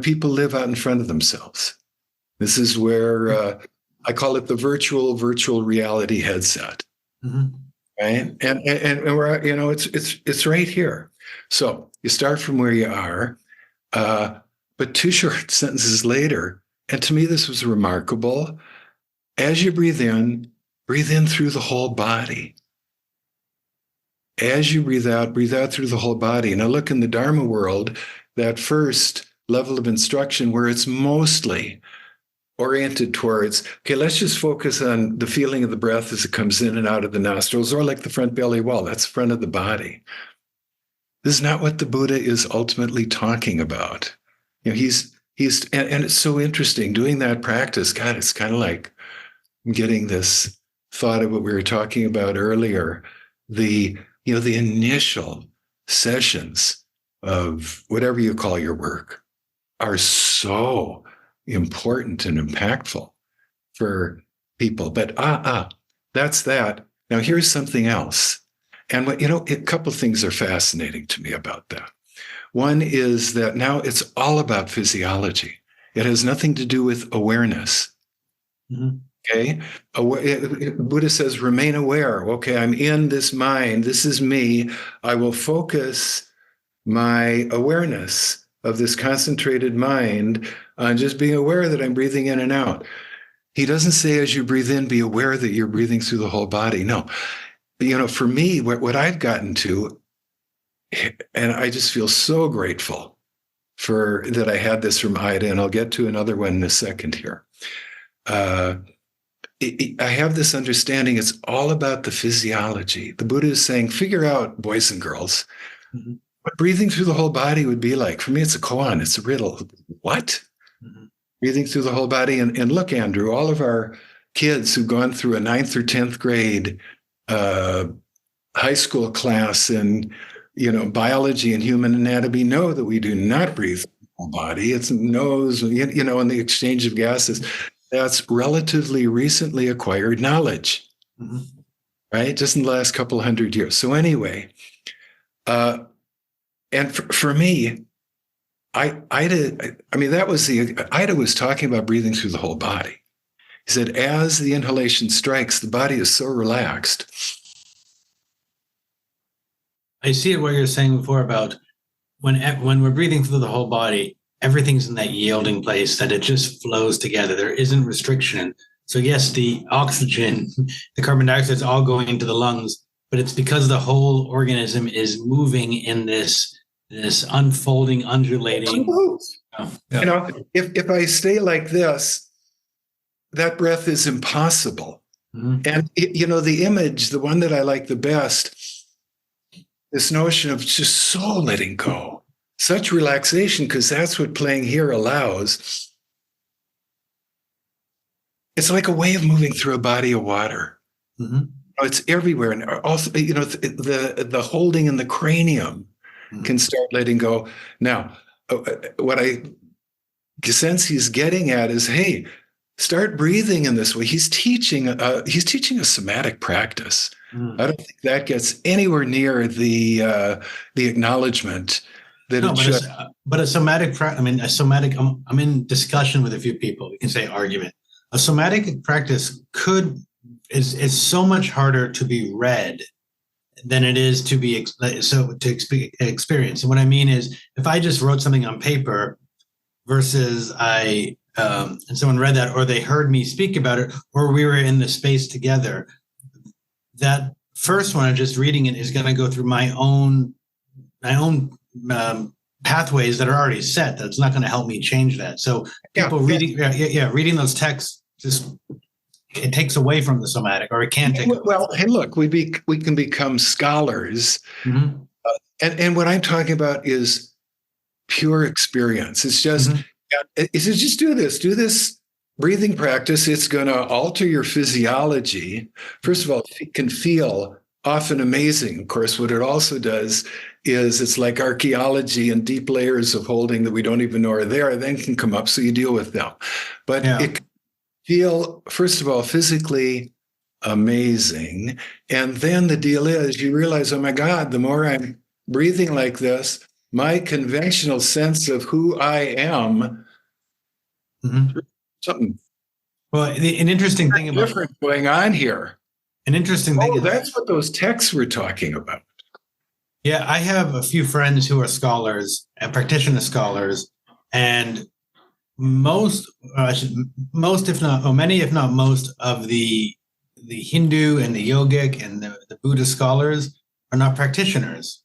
Speaker 2: People live out in front of themselves. This is where I call it the virtual reality headset. Mm-hmm. Right. And we're, it's right here. So you start from where you are, but 2 short sentences later, and to me, this was remarkable. As you breathe in through the whole body. As you breathe out through the whole body. Now look, in the Dharma world, that first level of instruction where it's mostly oriented towards, okay, let's just focus on the feeling of the breath as it comes in and out of the nostrils, or like the front belly wall, that's the front of the body. This is not what the Buddha is ultimately talking about. He's and it's so interesting doing that practice. God, it's kind of like getting this thought of what we were talking about earlier. The initial sessions of whatever you call your work are so important and impactful for people. But that's that. Now here's something else. And a couple of things are fascinating to me about that. One is that now it's all about physiology. It has nothing to do with awareness. Mm-hmm. Okay. Buddha says, remain aware. Okay, I'm in this mind. This is me. I will focus my awareness of this concentrated mind on just being aware that I'm breathing in and out. He doesn't say, as you breathe in, be aware that you're breathing through the whole body. No. For me, what I've gotten to, and I just feel so grateful for that I had this from Ida, and I'll get to another one in a second here. I have this understanding it's all about the physiology. The Buddha is saying, figure out, boys and girls, mm-hmm. what breathing through the whole body would be like. For me, it's a koan, it's a riddle. What? Mm-hmm. Breathing through the whole body. And look, Andrew, all of our kids who've gone through a 9th or 10th grade high school class in biology and human anatomy know that we do not breathe through the whole body. It's nose, and the exchange of gases. that's relatively recently acquired knowledge, right? Just in the last couple of 100 years. So anyway, and for me, Ida was talking about breathing through the whole body. He said, as the inhalation strikes, the body is so relaxed.
Speaker 1: I see what you're saying before about when we're breathing through the whole body, everything's in that yielding place, that it just flows together. There isn't restriction. So yes, the oxygen, the carbon dioxide is all going into the lungs, but it's because the whole organism is moving in this unfolding, undulating.
Speaker 2: If I stay like this, that breath is impossible. And the image, the one that I like the best, this notion of just so letting go, such relaxation, because that's what playing here allows. It's like a way of moving through a body of water. It's everywhere. And also, the holding in the cranium can start letting go. Now, what I sense he's getting at is, hey, start breathing in this way. He's teaching a somatic practice. I don't think that gets anywhere near the acknowledgement that it should.
Speaker 1: But a somatic practice. I'm in discussion with a few people. We can say argument. A somatic practice is so much harder to be read than it is to be experience. And what I mean is, if I just wrote something on paper versus and someone read that, or they heard me speak about it, or we were in the space together, that first one of just reading it is going to go through my own pathways that are already set. That's not going to help me change that. So reading those texts, just it takes away from the somatic, or it can take.
Speaker 2: Well, hey, look, we can become scholars, and what I'm talking about is pure experience. It's just just do this breathing practice. It's going to alter your physiology. First of all, it can feel often amazing. Of course, what it also does is it's like archaeology and deep layers of holding that we don't even know are there, then can come up, so you deal with them. But it can feel, first of all, physically amazing. And then the deal is you realize, oh my God, the more I'm breathing like this, my conventional sense of who I am, something.
Speaker 1: Well, an interesting thing about
Speaker 2: different going on here.
Speaker 1: An interesting thing.
Speaker 2: That's what those texts were talking about.
Speaker 1: Yeah, I have a few friends who are scholars and practitioner scholars, and many, if not most, of the Hindu and the yogic and the Buddhist scholars are not practitioners;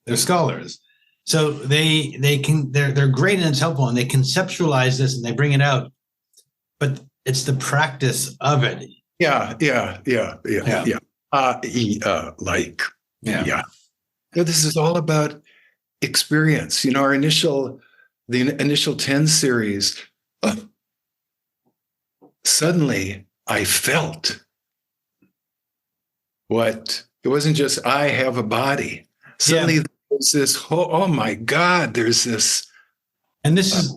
Speaker 1: they're scholars. So they're great and it's helpful, and they conceptualize this and they bring it out, but it's the practice of it.
Speaker 2: Yeah. This is all about experience. Our initial 10 series, suddenly I felt it wasn't just I have a body. Suddenly there's this, oh my God, there's this.
Speaker 1: And this is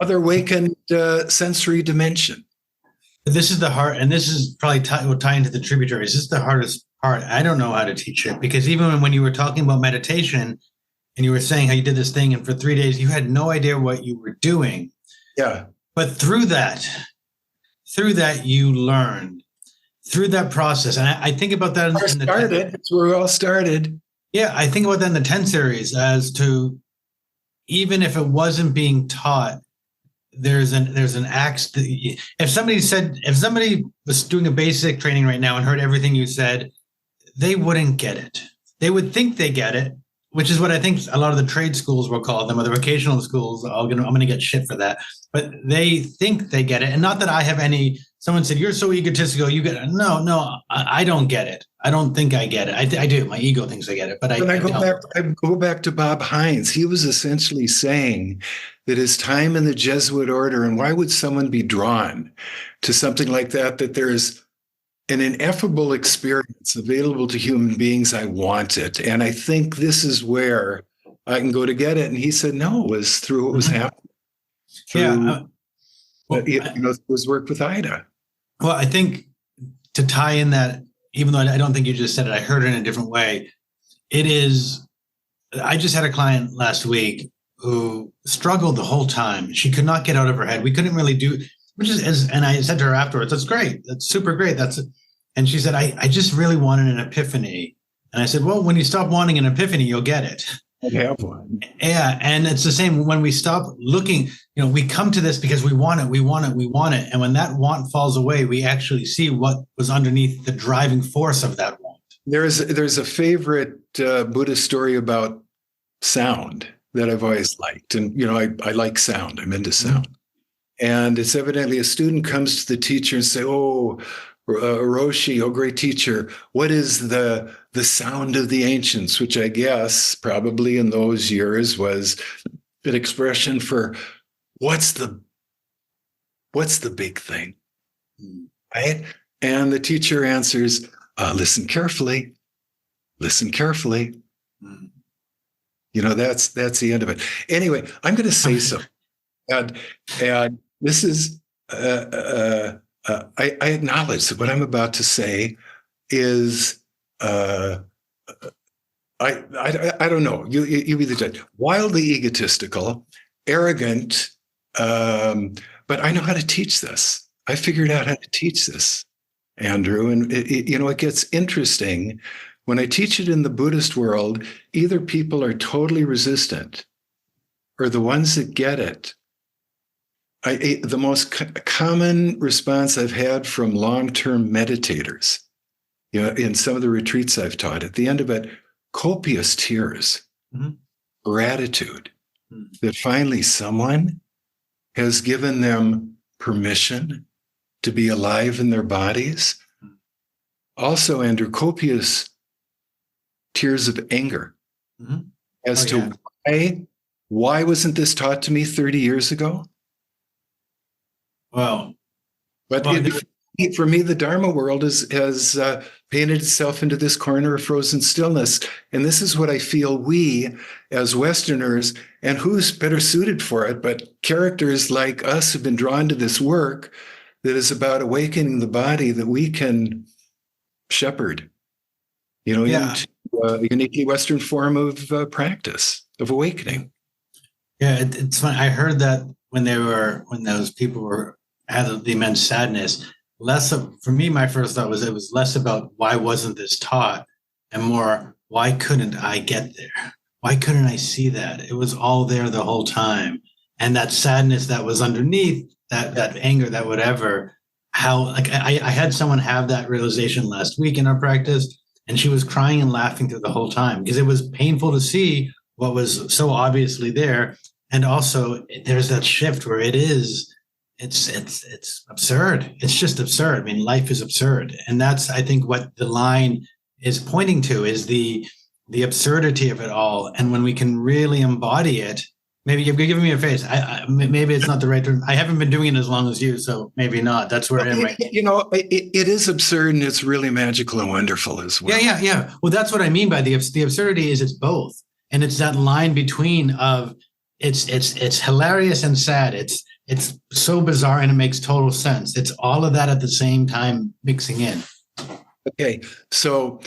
Speaker 2: other awakened sensory dimension.
Speaker 1: This is the heart, and this is probably will tie into the tributaries. This is the hardest part. I don't know how to teach it, because even when you were talking about meditation and you were saying how you did this thing and for 3 days you had no idea what you were doing.
Speaker 2: Yeah.
Speaker 1: But through that you learned, through that process. And I think about that
Speaker 2: That's where we all started.
Speaker 1: Yeah, I think about that in the 10 series as to, even if it wasn't being taught, there's an axe. If somebody was doing a basic training right now and heard everything you said, they wouldn't get it. They would think they get it, which is what I think a lot of the trade schools will call them, or the vocational schools. I'm going to get shit for that, but they think they get it. And not that I have any. Someone said, "You're so egotistical. You get it." No, I don't get it. I don't think I get it. I do. My ego thinks I get it, but I
Speaker 2: go back to Bob Hines. He was essentially saying that his time in the Jesuit order, and why would someone be drawn to something like that? That there's an ineffable experience available to human beings. I want it, and I think this is where I can go to get it. And he said, no, it was through what was happening.
Speaker 1: Well,
Speaker 2: it was work with Ida.
Speaker 1: well, I think to tie in that, even though I don't think you just said it, I heard it in a different way. It is, I just had a client last week who struggled the whole time. She could not get out of her head. We couldn't really do, and I said to her afterwards, that's great. That's super great. And she said, I just really wanted an epiphany. And I said, well, when you stop wanting an epiphany, you'll get it.
Speaker 2: I have one.
Speaker 1: Yeah. And it's the same when we stop looking, we come to this because we want it, we want it, we want it. And when that want falls away, we actually see what was underneath the driving force of that want.
Speaker 2: There's a favorite Buddhist story about sound that I've always liked. And, I like sound. I'm into sound. And it's evidently a student comes to the teacher and say, oh, Roshi, oh, great teacher, what is the sound of the ancients, which I guess probably in those years was an expression for what's the big thing, right? And the teacher answers, listen carefully. That's the end of it. Anyway, I'm going to say something. And this is, I acknowledge that what I'm about to say is, I don't know. You be the judge. Wildly egotistical, arrogant, but I know how to teach this. I figured out how to teach this, Andrew. And it gets interesting when I teach it in the Buddhist world. Either people are totally resistant, or the ones that get it. The most common response I've had from long-term meditators, in some of the retreats I've taught, at the end of it, copious tears, gratitude that finally someone has given them permission to be alive in their bodies. Also, Andrew, copious tears of anger as to why wasn't this taught to me 30 years ago?
Speaker 1: Well,
Speaker 2: for me, the Dharma world has painted itself into this corner of frozen stillness. And this is what I feel we, as Westerners, and who's better suited for it, but characters like us have been drawn to this work that is about awakening the body that we can shepherd, into a uniquely Western form of practice, of awakening.
Speaker 1: Yeah, it's fun. I heard that when those people had the immense sadness, for me, my first thought was it was less about why wasn't this taught and more, why couldn't I get there? Why couldn't I see that? It was all there the whole time. And that sadness that was underneath, that anger, that whatever, I had someone have that realization last week in our practice, and she was crying and laughing through the whole time because it was painful to see what was so obviously there. And also there's that shift where it's absurd. It's just absurd. I mean, life is absurd. And that's, I think, what the line is pointing to is the absurdity of it all. And when we can really embody it, maybe you're giving me a face. Maybe it's not the right term. I haven't been doing it as long as you, so maybe not. That's where I am right now.
Speaker 2: It is absurd, and it's really magical and wonderful as well.
Speaker 1: Yeah. Well, that's what I mean by the absurdity is it's both. And it's that line between of it's hilarious and sad. It's so bizarre and it makes total sense. It's all of that at the same time mixing in.
Speaker 2: Okay, so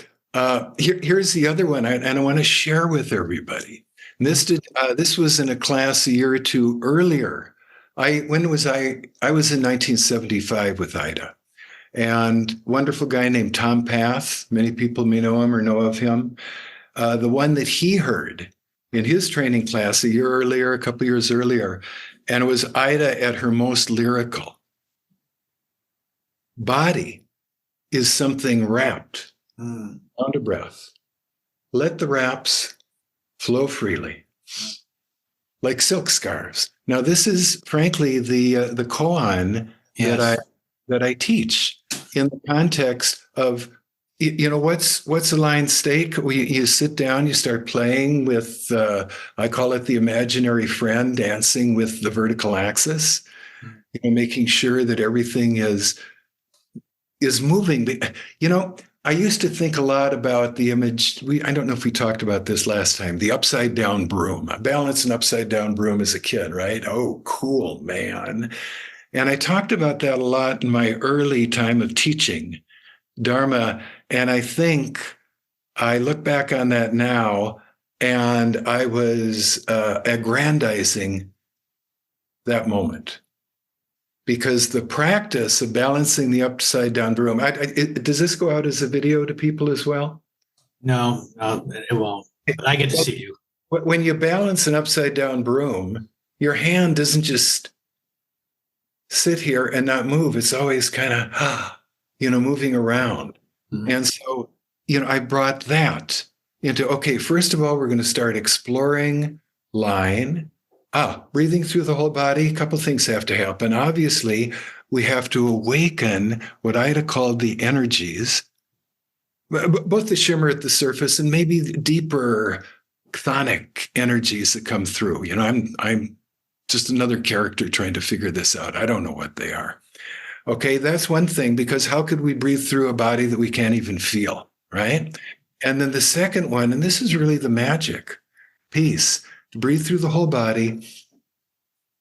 Speaker 2: here's the other one, and I want to share with everybody. This was in a class a year or two earlier. I was in 1975 with Ida, and wonderful guy named Tom Path. Many people may know him or know of him. The one that he heard in his training class a year earlier, a couple years earlier, and it was Ida at her most lyrical. Body is something wrapped under breath. Let the wraps flow freely, like silk scarves. Now, this is frankly the koan that I teach in the context of, what's a line state? You sit down, you start playing with, I call it the imaginary friend, dancing with the vertical axis, making sure that everything is moving. I used to think a lot about the image. I don't know if we talked about this last time, the upside down broom. I balanced an upside down broom as a kid, right? Oh, cool, man. And I talked about that a lot in my early time of teaching Dharma. And I think I look back on that now, and I was aggrandizing that moment, because the practice of balancing the upside down broom, does this go out as a video to people as well?
Speaker 1: No, it won't. But I get to see you.
Speaker 2: When you balance an upside down broom, your hand doesn't just sit here and not move. It's always kind of, moving around. Mm-hmm. And so, I brought that into, okay, first of all, we're going to start exploring line. Breathing through the whole body. A couple things have to happen. Obviously, we have to awaken what I'd have called the energies, both the shimmer at the surface and maybe deeper chthonic energies that come through. I'm just another character trying to figure this out. I don't know what they are. Okay, that's one thing, because how could we breathe through a body that we can't even feel, right? And then the second one, and this is really the magic piece, to breathe through the whole body,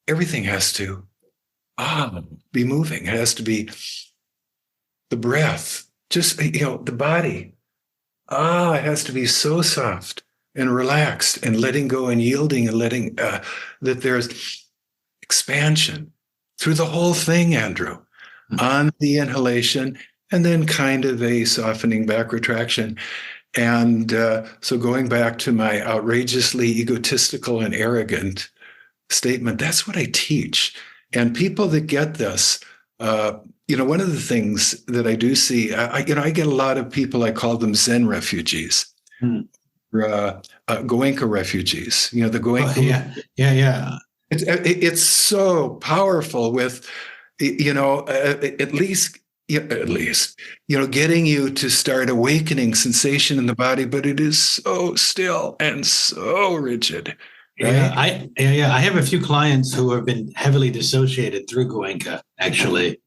Speaker 2: everything has to be moving. It has to be the breath, just, the body. It has to be so soft and relaxed and letting go and yielding and letting that there's expansion through the whole thing, Andrew, on the inhalation, and then kind of a softening back retraction. And so going back to my outrageously egotistical and arrogant statement, that's what I teach. And people that get this, one of the things that I do see, I get a lot of people, I call them Zen refugees, Goenka refugees, the Goenka.
Speaker 1: Oh, yeah.
Speaker 2: It's so powerful with, at least, getting you to start awakening sensation in the body, but it is so still and so rigid. Right?
Speaker 1: Yeah, I have a few clients who have been heavily dissociated through Goenka, actually,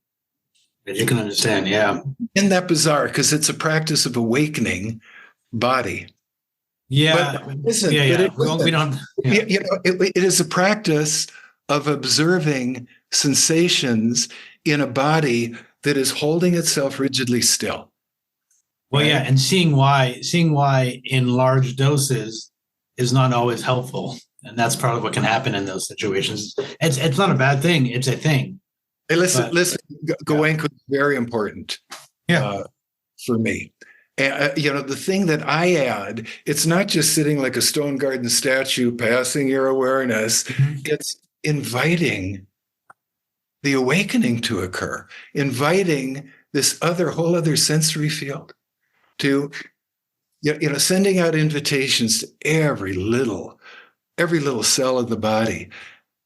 Speaker 1: as you can understand. Yeah.
Speaker 2: Isn't that bizarre? Because it's a practice of awakening body.
Speaker 1: Yeah.
Speaker 2: But it is a practice of observing sensations in a body that is holding itself rigidly still.
Speaker 1: Well, yeah, and seeing why in large doses is not always helpful, and that's part of what can happen in those situations. It's not a bad thing; it's a thing.
Speaker 2: Hey, listen. Goenka is very important. For me. And, the thing that I add, it's not just sitting like a stone garden statue, passing your awareness. Mm-hmm. It's inviting the awakening to occur, inviting this whole other sensory field to, sending out invitations to every little cell of the body.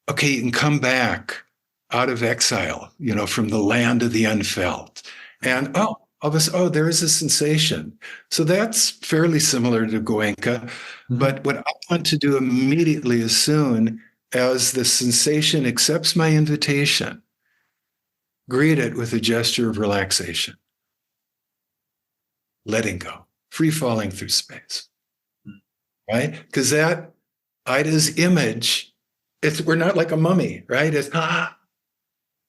Speaker 2: Okay, you can come back out of exile, from the land of the unfelt. And, there is a sensation. So that's fairly similar to Goenka. Mm-hmm. But what I want to do immediately, as soon as the sensation accepts my invitation, greet it with a gesture of relaxation, letting go, free falling through space, right? Because that Ida's image, we're not like a mummy, right? It's and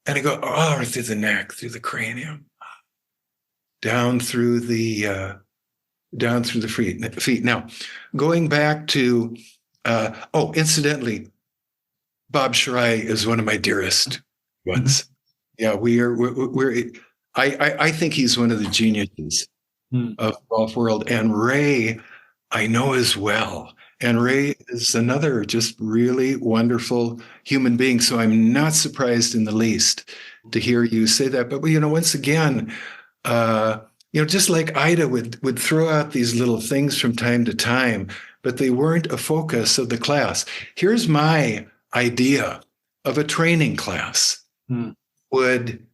Speaker 2: I go through the neck, through the cranium, down through the feet. Now, going back to incidentally, Bob Shirai is one of my dearest ones. Mm-hmm. Yeah, I think he's one of the geniuses of golf world. And Ray, I know as well. And Ray is another just really wonderful human being. So I'm not surprised in the least to hear you say that. But, once again, just like Ida would throw out these little things from time to time, but they weren't a focus of the class. Here's my idea of a training class. Would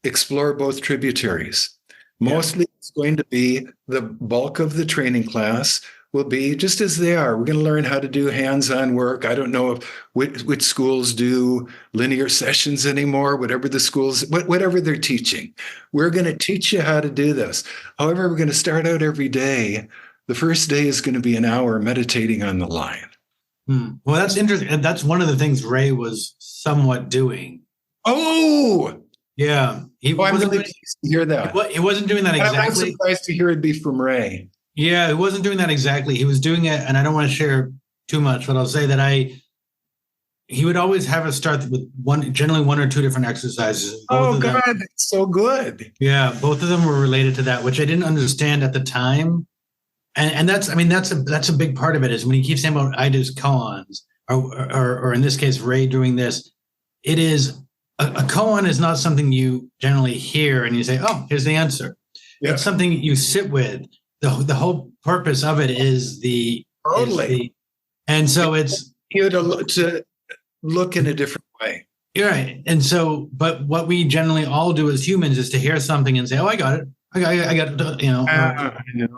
Speaker 2: explore both tributaries. Mostly it's going to be the bulk of the training class will be just as they are. We're going to learn how to do hands-on work. I don't know which schools do linear sessions anymore, whatever the schools, whatever they're teaching. We're going to teach you how to do this. However, we're going to start out every day. The first day is going to be an hour meditating on the line.
Speaker 1: Well, that's interesting. And that's one of the things Ray was somewhat doing.
Speaker 2: Oh,
Speaker 1: Yeah, he
Speaker 2: I'm
Speaker 1: wasn't
Speaker 2: really
Speaker 1: doing,
Speaker 2: pleased to hear that.
Speaker 1: he wasn't doing that
Speaker 2: And I'm not
Speaker 1: exactly.
Speaker 2: surprised to hear it be from Ray.
Speaker 1: Yeah, he wasn't doing that exactly. He was doing it, and I don't want to share too much, but I'll say that he would always have us start with generally one or two different exercises. Both
Speaker 2: Oh,
Speaker 1: of them,
Speaker 2: God, that's so good.
Speaker 1: yeah, both of them were related to that, which I didn't understand at the time. And that's, I mean, that's a big part of it is when he keeps saying about Ida's koans, or in this case, Ray doing this. It is a koan is not something you generally hear and you say, oh, here's the answer.
Speaker 2: Yeah,
Speaker 1: It's something you sit with. The whole purpose of it is
Speaker 2: totally.
Speaker 1: and so it's
Speaker 2: You to look in a different way.
Speaker 1: you're right. And so, but what we generally all do as humans is to hear something and say, oh, I got it. I got it, you know,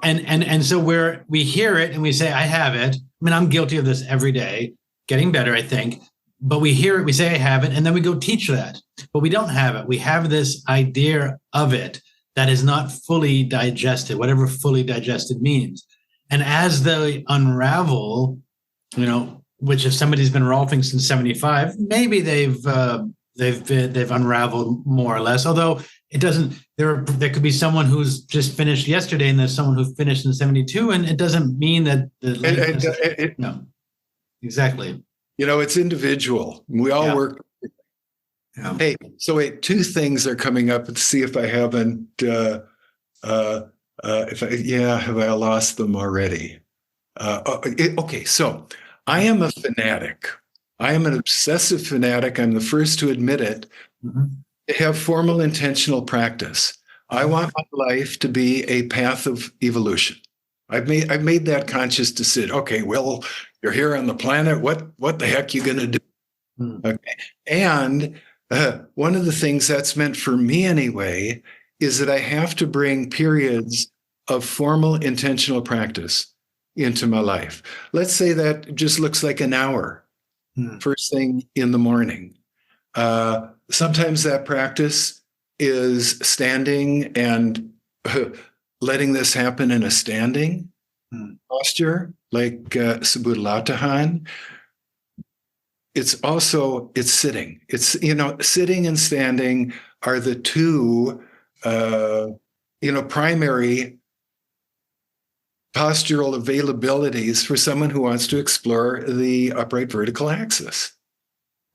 Speaker 1: and so we hear it and we say, I have it. I mean, I'm guilty of this every day, getting better, I think. But we hear it, we say, I have it, and then we go teach that. But we don't have it. We have this idea of it that is not fully digested, whatever fully digested means. And as they unravel, you know, which if somebody's been rolfing since 75, maybe they've unraveled more or less. Although it doesn't, there could be someone who's just finished yesterday, and there's someone who finished in 72, and it doesn't mean that no, exactly.
Speaker 2: You know, it's individual. We all work.
Speaker 1: Yeah.
Speaker 2: Hey, so wait, two things are coming up. Let's see if I haven't. Have I lost them already? Okay, so I am a fanatic. I am an obsessive fanatic. I'm the first to admit it.
Speaker 1: Mm-hmm.
Speaker 2: To have formal intentional practice. I want my life to be a path of evolution. I've made that conscious decision. Okay, well, you're here on the planet. What the heck you gonna do?
Speaker 1: Mm.
Speaker 2: Okay, and one of the things that's meant for me anyway is that I have to bring periods of formal intentional practice into my life. Let's say that just looks like an hour, first thing in the morning. Sometimes that practice is standing and letting this happen in a standing posture, like Subudalatahan. It's sitting. It's, sitting and standing are the two, primary postural availabilities for someone who wants to explore the upright vertical axis,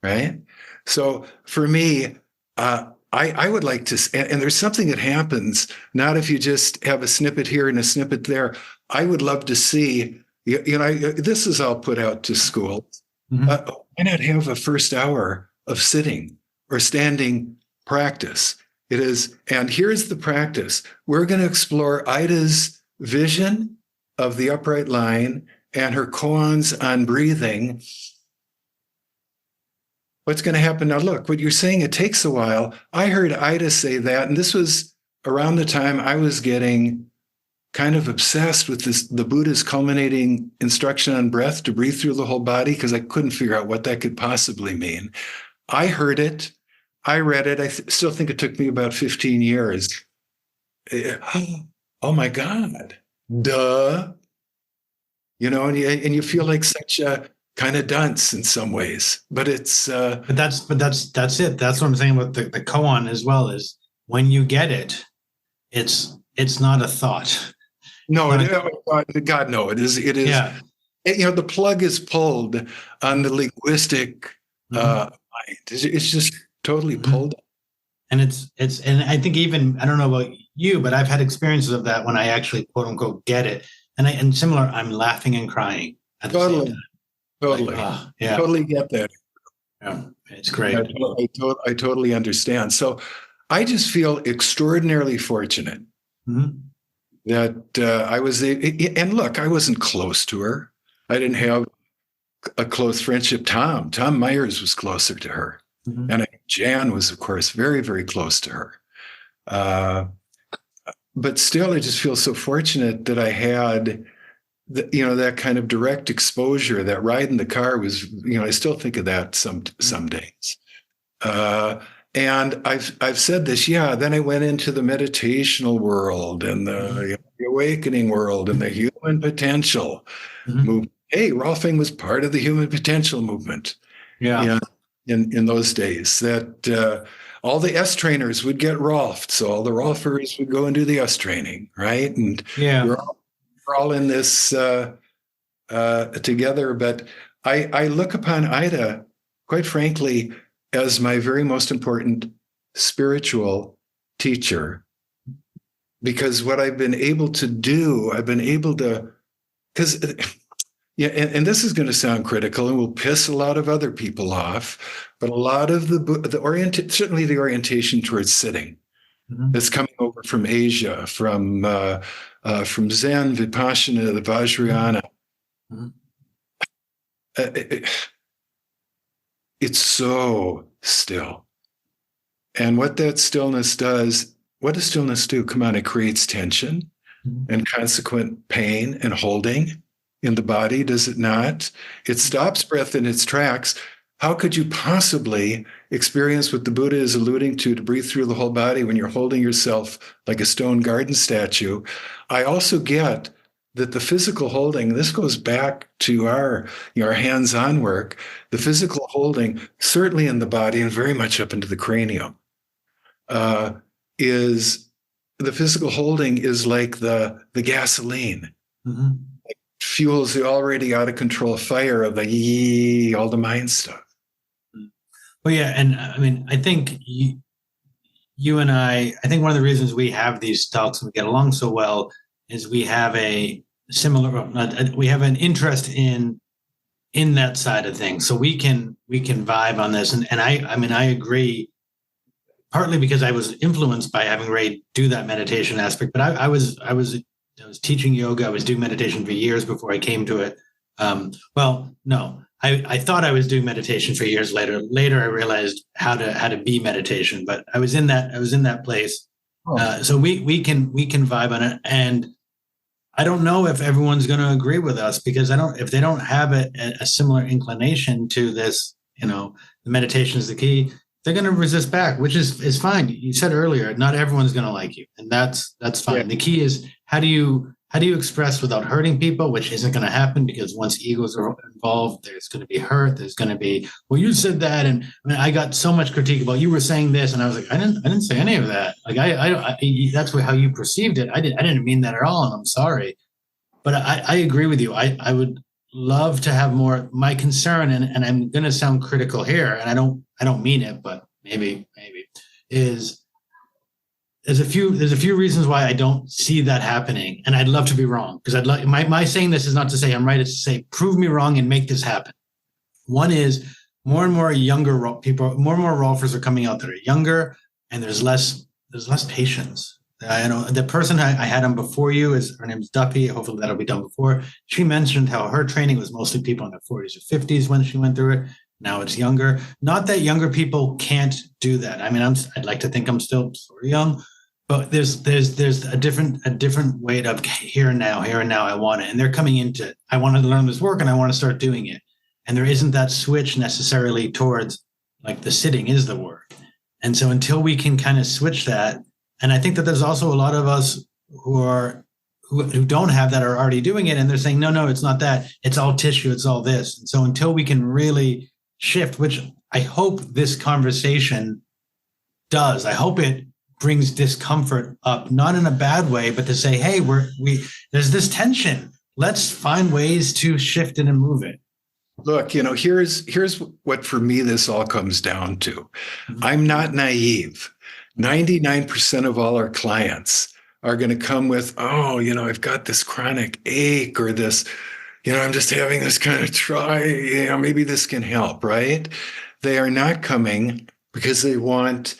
Speaker 2: right? So for me, I would like to, and there's something that happens, not if you just have a snippet here and a snippet there. I would love to see, this is all put out to schools. Mm-hmm. Why not have a first hour of sitting or standing practice? It is, and here's the practice. We're going to explore Ida's vision of the upright line and her koans on breathing. What's going to happen now? Look, what you're saying, it takes a while. I heard Ida say that, and this was around the time I was getting kind of obsessed with the Buddha's culminating instruction on breath to breathe through the whole body, because I couldn't figure out what that could possibly mean. I heard it. I read it. I still think it took me about 15 years. Oh my God. Duh. And you feel like such a kind of dunce in some ways, but it's
Speaker 1: but that's it. That's what I'm saying about the koan as well, is when you get it, it's not a thought.
Speaker 2: No, God, no, it is. Yeah. The plug is pulled on the linguistic mind. It's just totally pulled.
Speaker 1: And and I think even, I don't know about you, but I've had experiences of that when I actually quote unquote get it. And similar, I'm laughing and crying at the same time.
Speaker 2: Totally.
Speaker 1: Yeah.
Speaker 2: Totally get that.
Speaker 1: Yeah, it's great.
Speaker 2: I totally understand. So I just feel extraordinarily fortunate that I was, and look, I wasn't close to her. I didn't have a close friendship. Tom Myers was closer to her. And Jan was, of course, very, very close to her. But still, I just feel so fortunate that I had, that kind of direct exposure. That ride in the car was, I still think of that some days. And I've said this, then I went into the meditational world and the awakening world and the human potential movement. Hey, Rolfing was part of the human potential movement.
Speaker 1: Yeah.
Speaker 2: in those days, that all the S trainers would get Rolfed. So all the Rolfers would go and do the S training, right? And
Speaker 1: Yeah.
Speaker 2: we're all in this together. But I look upon Ida, quite frankly, as my very most important spiritual teacher, because what I've been able to do, because yeah, and this is going to sound critical and will piss a lot of other people off, but a lot of certainly the orientation towards sitting that's coming over from Asia, from Zen, Vipassana, the Vajrayana. It's so still. And what that stillness does, what does stillness do? Come on, it creates tension and consequent pain and holding in the body, does it not? It stops breath in its tracks. How could you possibly experience what the Buddha is alluding to breathe through the whole body when you're holding yourself like a stone garden statue? I also get that the physical holding, this goes back to our hands-on work, the physical holding, certainly in the body and very much up into the cranium, is the physical holding is like the gasoline. It fuels the already out of control fire of all the mind stuff.
Speaker 1: Well, yeah, and I mean, I think you and I think one of the reasons we have these talks and we get along so well is we have we have an interest in that side of things, so we can vibe on this, and I agree, partly because I was influenced by having Ray do that meditation aspect, but I was teaching yoga, I was doing meditation for years before I came to it. Well, no, I thought I was doing meditation for years. Later I realized how to be meditation, but I was in that place. So we can vibe on it, and I don't know if everyone's going to agree with us, because if they don't have a similar inclination to this, the meditation is the key, they're going to resist back, which is fine. You said earlier, not everyone's going to like you, and that's fine. Yeah. The key is how do you express without hurting people, which isn't going to happen, because once egos are involved, there's going to be hurt. There's going to be, well, you said that, and I mean, I got so much critique about you were saying this, and I was like, I didn't say any of that. Like I that's how you perceived it. I didn't mean that at all, and I'm sorry. But I agree with you. I would love to have more. My concern, and I'm going to sound critical here, and I don't mean it, but maybe is. There's a few reasons why I don't see that happening, and I'd love to be wrong, because I'd like my saying this is not to say I'm right; it's to say prove me wrong and make this happen. One is more and more younger people, more and more Rolfers are coming out that are younger, and there's less patience. I know the person I had on before you her name's Duffy. Hopefully that'll be done before. She mentioned how her training was mostly people in their 40s or 50s when she went through it. Now it's younger. Not that younger people can't do that. I mean, I'd like to think I'm still sort of young. But there's a different way of here and now. I want it, and they're coming into. I want to learn this work, and I want to start doing it. And there isn't that switch necessarily towards like the sitting is the work. And so until we can kind of switch that, and I think that there's also a lot of us who don't have that are already doing it, and they're saying no, it's not that. It's all tissue. It's all this. And so until we can really shift, which I hope this conversation does. I hope it brings discomfort up, not in a bad way, but to say, hey, there's this tension. Let's find ways to shift it and move it.
Speaker 2: Look, here's what for me this all comes down to. I'm not naive. 99% of all our clients are going to come with, I've got this chronic ache, or this, I'm just having this kind of try, maybe this can help, right? They are not coming because they want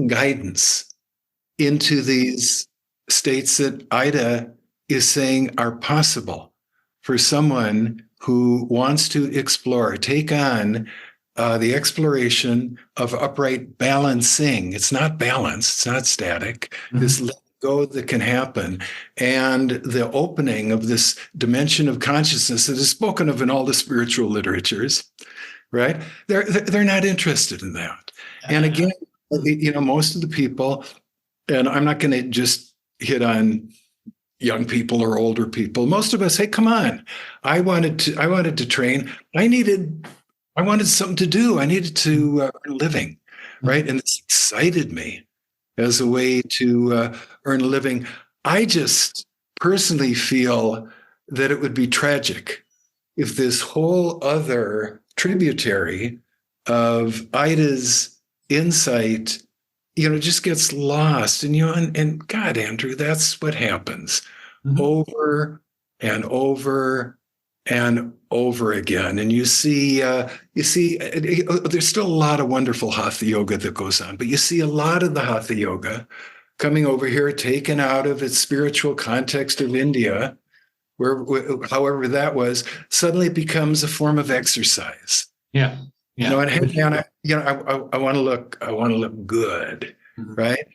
Speaker 2: guidance into these states that Ida is saying are possible for someone who wants to explore, take on the exploration of upright balancing. It's not balance, it's not static. This let go that can happen, and the opening of this dimension of consciousness that is spoken of in all the spiritual literatures, right? They're not interested in that. And again, most of the people, and I'm not going to just hit on young people or older people. Most of us, hey, come on. I wanted to train. I needed I wanted something to do. I needed to earn a living, right? And this excited me as a way to earn a living. I just personally feel that it would be tragic if this whole other tributary of Ida's insight, just gets lost. And God, Andrew, that's what happens over and over and over again. And you see, there's still a lot of wonderful hatha yoga that goes on, but you see a lot of the hatha yoga coming over here, taken out of its spiritual context of India, where however that was, suddenly it becomes a form of exercise.
Speaker 1: Yeah. Yeah.
Speaker 2: I want to look good, right?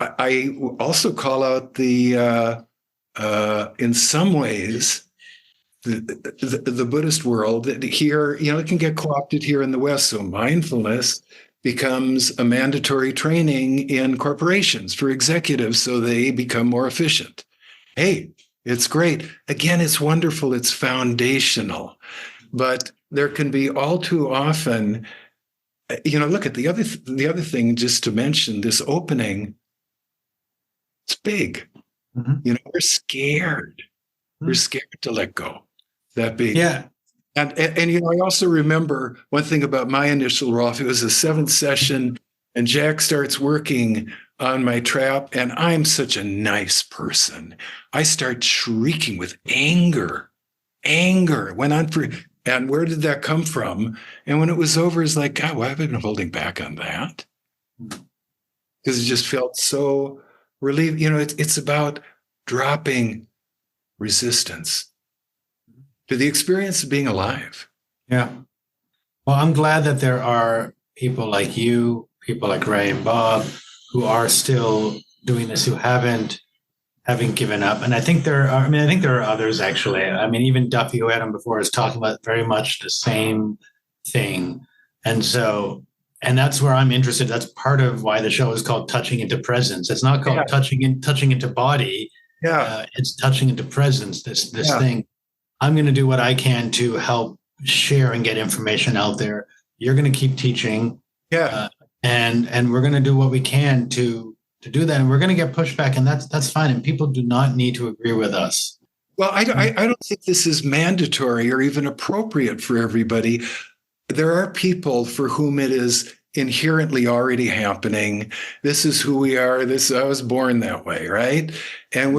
Speaker 2: I also call out the in some ways the Buddhist world that here, it can get co-opted here in the West. So mindfulness becomes a mandatory training in corporations for executives so they become more efficient. Hey, it's great. Again, it's wonderful. It's foundational. But there can be all too often, look at the other thing, just to mention this opening, it's big. We're scared. We're scared to let go that big.
Speaker 1: Yeah.
Speaker 2: And I also remember one thing about my initial Rolf. It was the 7th session, and Jack starts working on my trap, and I'm such a nice person. I start shrieking with anger. It went on for, and where did that come from? And when it was over, it's like, God, why have I been holding back on that? Because it just felt so relieved. It's about dropping resistance to the experience of being alive.
Speaker 1: Yeah. Well, I'm glad that there are people like you, people like Ray and Bob, who are still doing this, who haven't given up. And I think there are others actually. Even Duffy, who had him before, is talking about very much the same thing. And that's where I'm interested. That's part of why the show is called Touching into Presence. It's not called touching into body.
Speaker 2: Yeah.
Speaker 1: It's touching into presence, this thing. I'm going to do what I can to help share and get information out there. You're going to keep teaching.
Speaker 2: Yeah.
Speaker 1: And we're going to do what we can to do that. And we're going to get pushback, and that's fine. And people do not need to agree with us.
Speaker 2: Well, I don't think this is mandatory or even appropriate for everybody. There are people for whom it is inherently already happening. This is who we are. I was born that way, right? And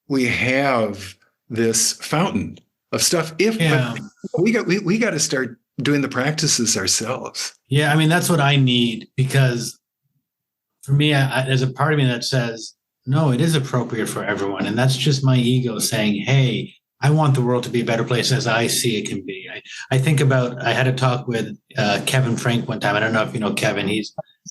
Speaker 2: we have this fountain of stuff. But we got to start doing the practices ourselves.
Speaker 1: Yeah, that's what I need, because for me, there's a part of me that says, no, it is appropriate for everyone. And that's just my ego saying, hey, I want the world to be a better place as I see it can be. I think about, I had a talk with Kevin Frank one time. I don't know if you know Kevin.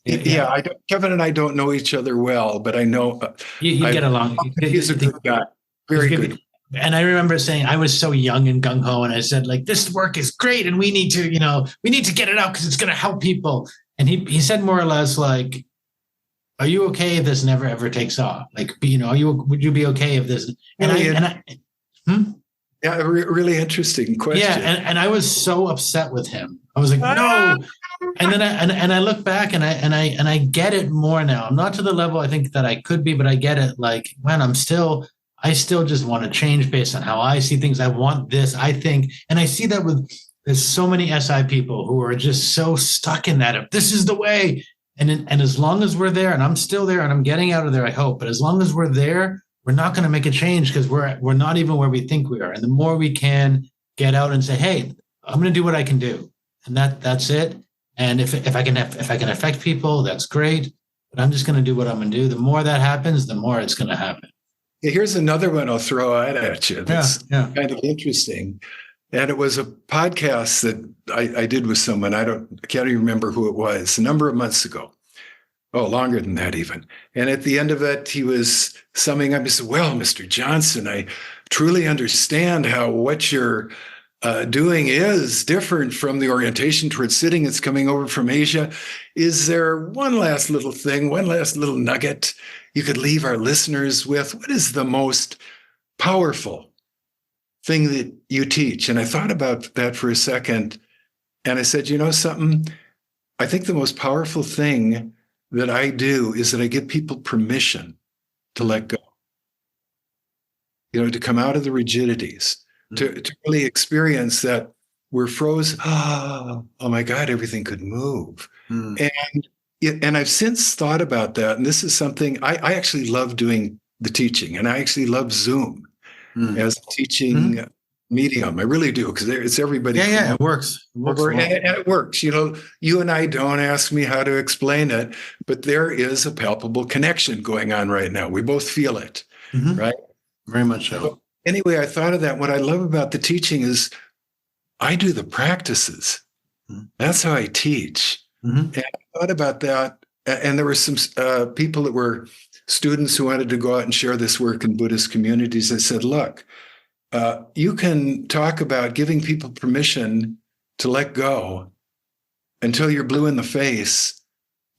Speaker 2: Kevin and I don't know each other well, but I know
Speaker 1: you get along.
Speaker 2: He's a good guy. Very good.
Speaker 1: And I remember saying, I was so young and gung ho, and I said, like, this work is great, and we need to get it out because it's going to help people. And he said more or less like, are you okay if this never ever takes off? Like, would you be okay if this?
Speaker 2: Yeah, really interesting question.
Speaker 1: Yeah, and I was so upset with him. I was like, no. And then I look back and I get it more now. I'm not to the level I think that I could be, but I get it. Like, man, I still just want to change based on how I see things. I want this, I think. And I see that there's so many SI people who are just so stuck in that. If this is the way. And as long as we're there, and I'm still there, and I'm getting out of there, I hope. But as long as we're there, we're not going to make a change, because we're not even where we think we are. And the more we can get out and say, hey, I'm going to do what I can do. And that's it. And if I can affect people, that's great. But I'm just going to do what I'm going to do. The more that happens, the more it's going to happen.
Speaker 2: Here's another one I'll throw out at you. That's kind of interesting. And it was a podcast that I did with someone. I can't even remember who it was, a number of months ago. Oh, longer than that even. And at the end of it, he was summing up. He said, well, Mr. Johnson, I truly understand how what you're doing is different from the orientation towards sitting that's coming over from Asia. Is there one last little thing, one last little nugget you could leave our listeners with? What is the most powerful thing that you teach? And I thought about that for a second. And I said, you know something? I think the most powerful thing that I do is that I give people permission to let go, to come out of the rigidities, to really experience that we're frozen. Oh my God, everything could move. And I've since thought about that. And this is something I actually love doing the teaching, and I actually love Zoom as a teaching medium. I really do, because it's everybody.
Speaker 1: Yeah, it works. It works
Speaker 2: and it works. You and I don't ask me how to explain it, but there is a palpable connection going on right now. We both feel it, right?
Speaker 1: Very much so.
Speaker 2: Anyway, I thought of that. What I love about the teaching is I do the practices. That's how I teach. And I thought about that. And there were some people that were students who wanted to go out and share this work in Buddhist communities. I said, look, you can talk about giving people permission to let go until you're blue in the face.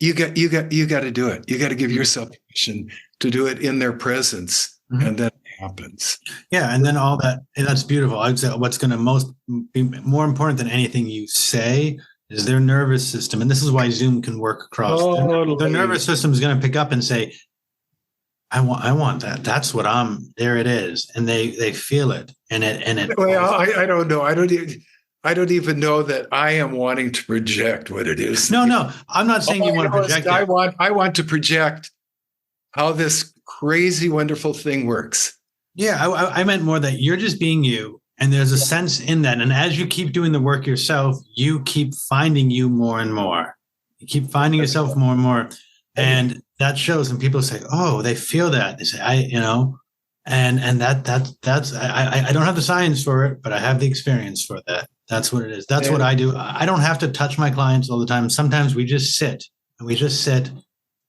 Speaker 2: You got to do it. You got to give yourself permission to do it in their presence, and then it happens.
Speaker 1: Yeah, and then all that, and that's beautiful. I'd say what's going to be more important than anything you say is their nervous system, and this is why Zoom can work across. Their nervous system is going to pick up and say, I want that. That's what there it is. And they feel it.
Speaker 2: Well, I don't know. I don't even know that I am wanting to project what it is.
Speaker 1: No. I'm not saying you want to project it.
Speaker 2: I want to project how this crazy, wonderful thing works.
Speaker 1: Yeah. I meant more that you're just being you. And there's a sense in that. And as you keep doing the work yourself, you keep finding you more and more. You keep finding yourself more and more. And that shows when people say, oh, they feel that. They say, and that's, I don't have the science for it, but I have the experience for that. That's what it is. That's what I do. I don't have to touch my clients all the time. Sometimes we just sit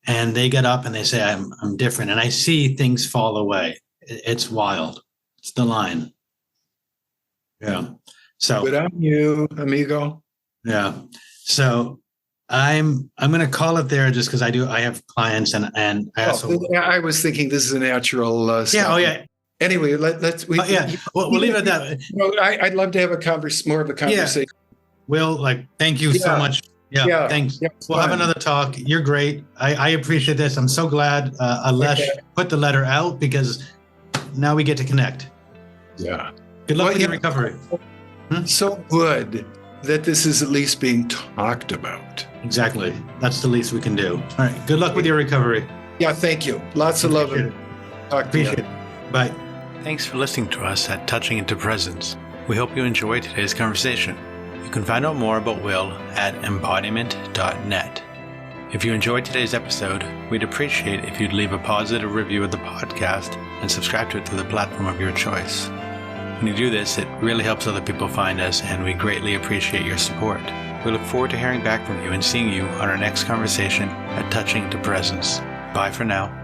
Speaker 1: and they get up and they say, I'm different. And I see things fall away. It's wild. It's the line. Yeah. So,
Speaker 2: but I'm you, amigo.
Speaker 1: Yeah. So I'm going to call it there just because I have clients and I also.
Speaker 2: I was thinking this is a natural.
Speaker 1: Yeah. Oh yeah.
Speaker 2: Anyway, let's.
Speaker 1: We'll leave it at that.
Speaker 2: I'd love to have more of a conversation.
Speaker 1: Yeah. Will, thank you so much. Yeah. Thanks.
Speaker 2: Yeah,
Speaker 1: we'll have another talk. You're great. I appreciate this. I'm so glad Alesh put the letter out, because now we get to connect.
Speaker 2: Yeah.
Speaker 1: Good luck with your recovery.
Speaker 2: So good that this is at least being talked about.
Speaker 1: Exactly. That's the least we can do. All right. Good luck with your recovery.
Speaker 2: Yeah, thank you. Lots of love.
Speaker 1: Appreciate it. Bye.
Speaker 3: Thanks for listening to us at Touching Into Presence. We hope you enjoyed today's conversation. You can find out more about Will at embodiment.net. If you enjoyed today's episode, we'd appreciate if you'd leave a positive review of the podcast and subscribe to it through the platform of your choice. When you do this, it really helps other people find us, and we greatly appreciate your support. We look forward to hearing back from you and seeing you on our next conversation at Touching to Presence. Bye for now.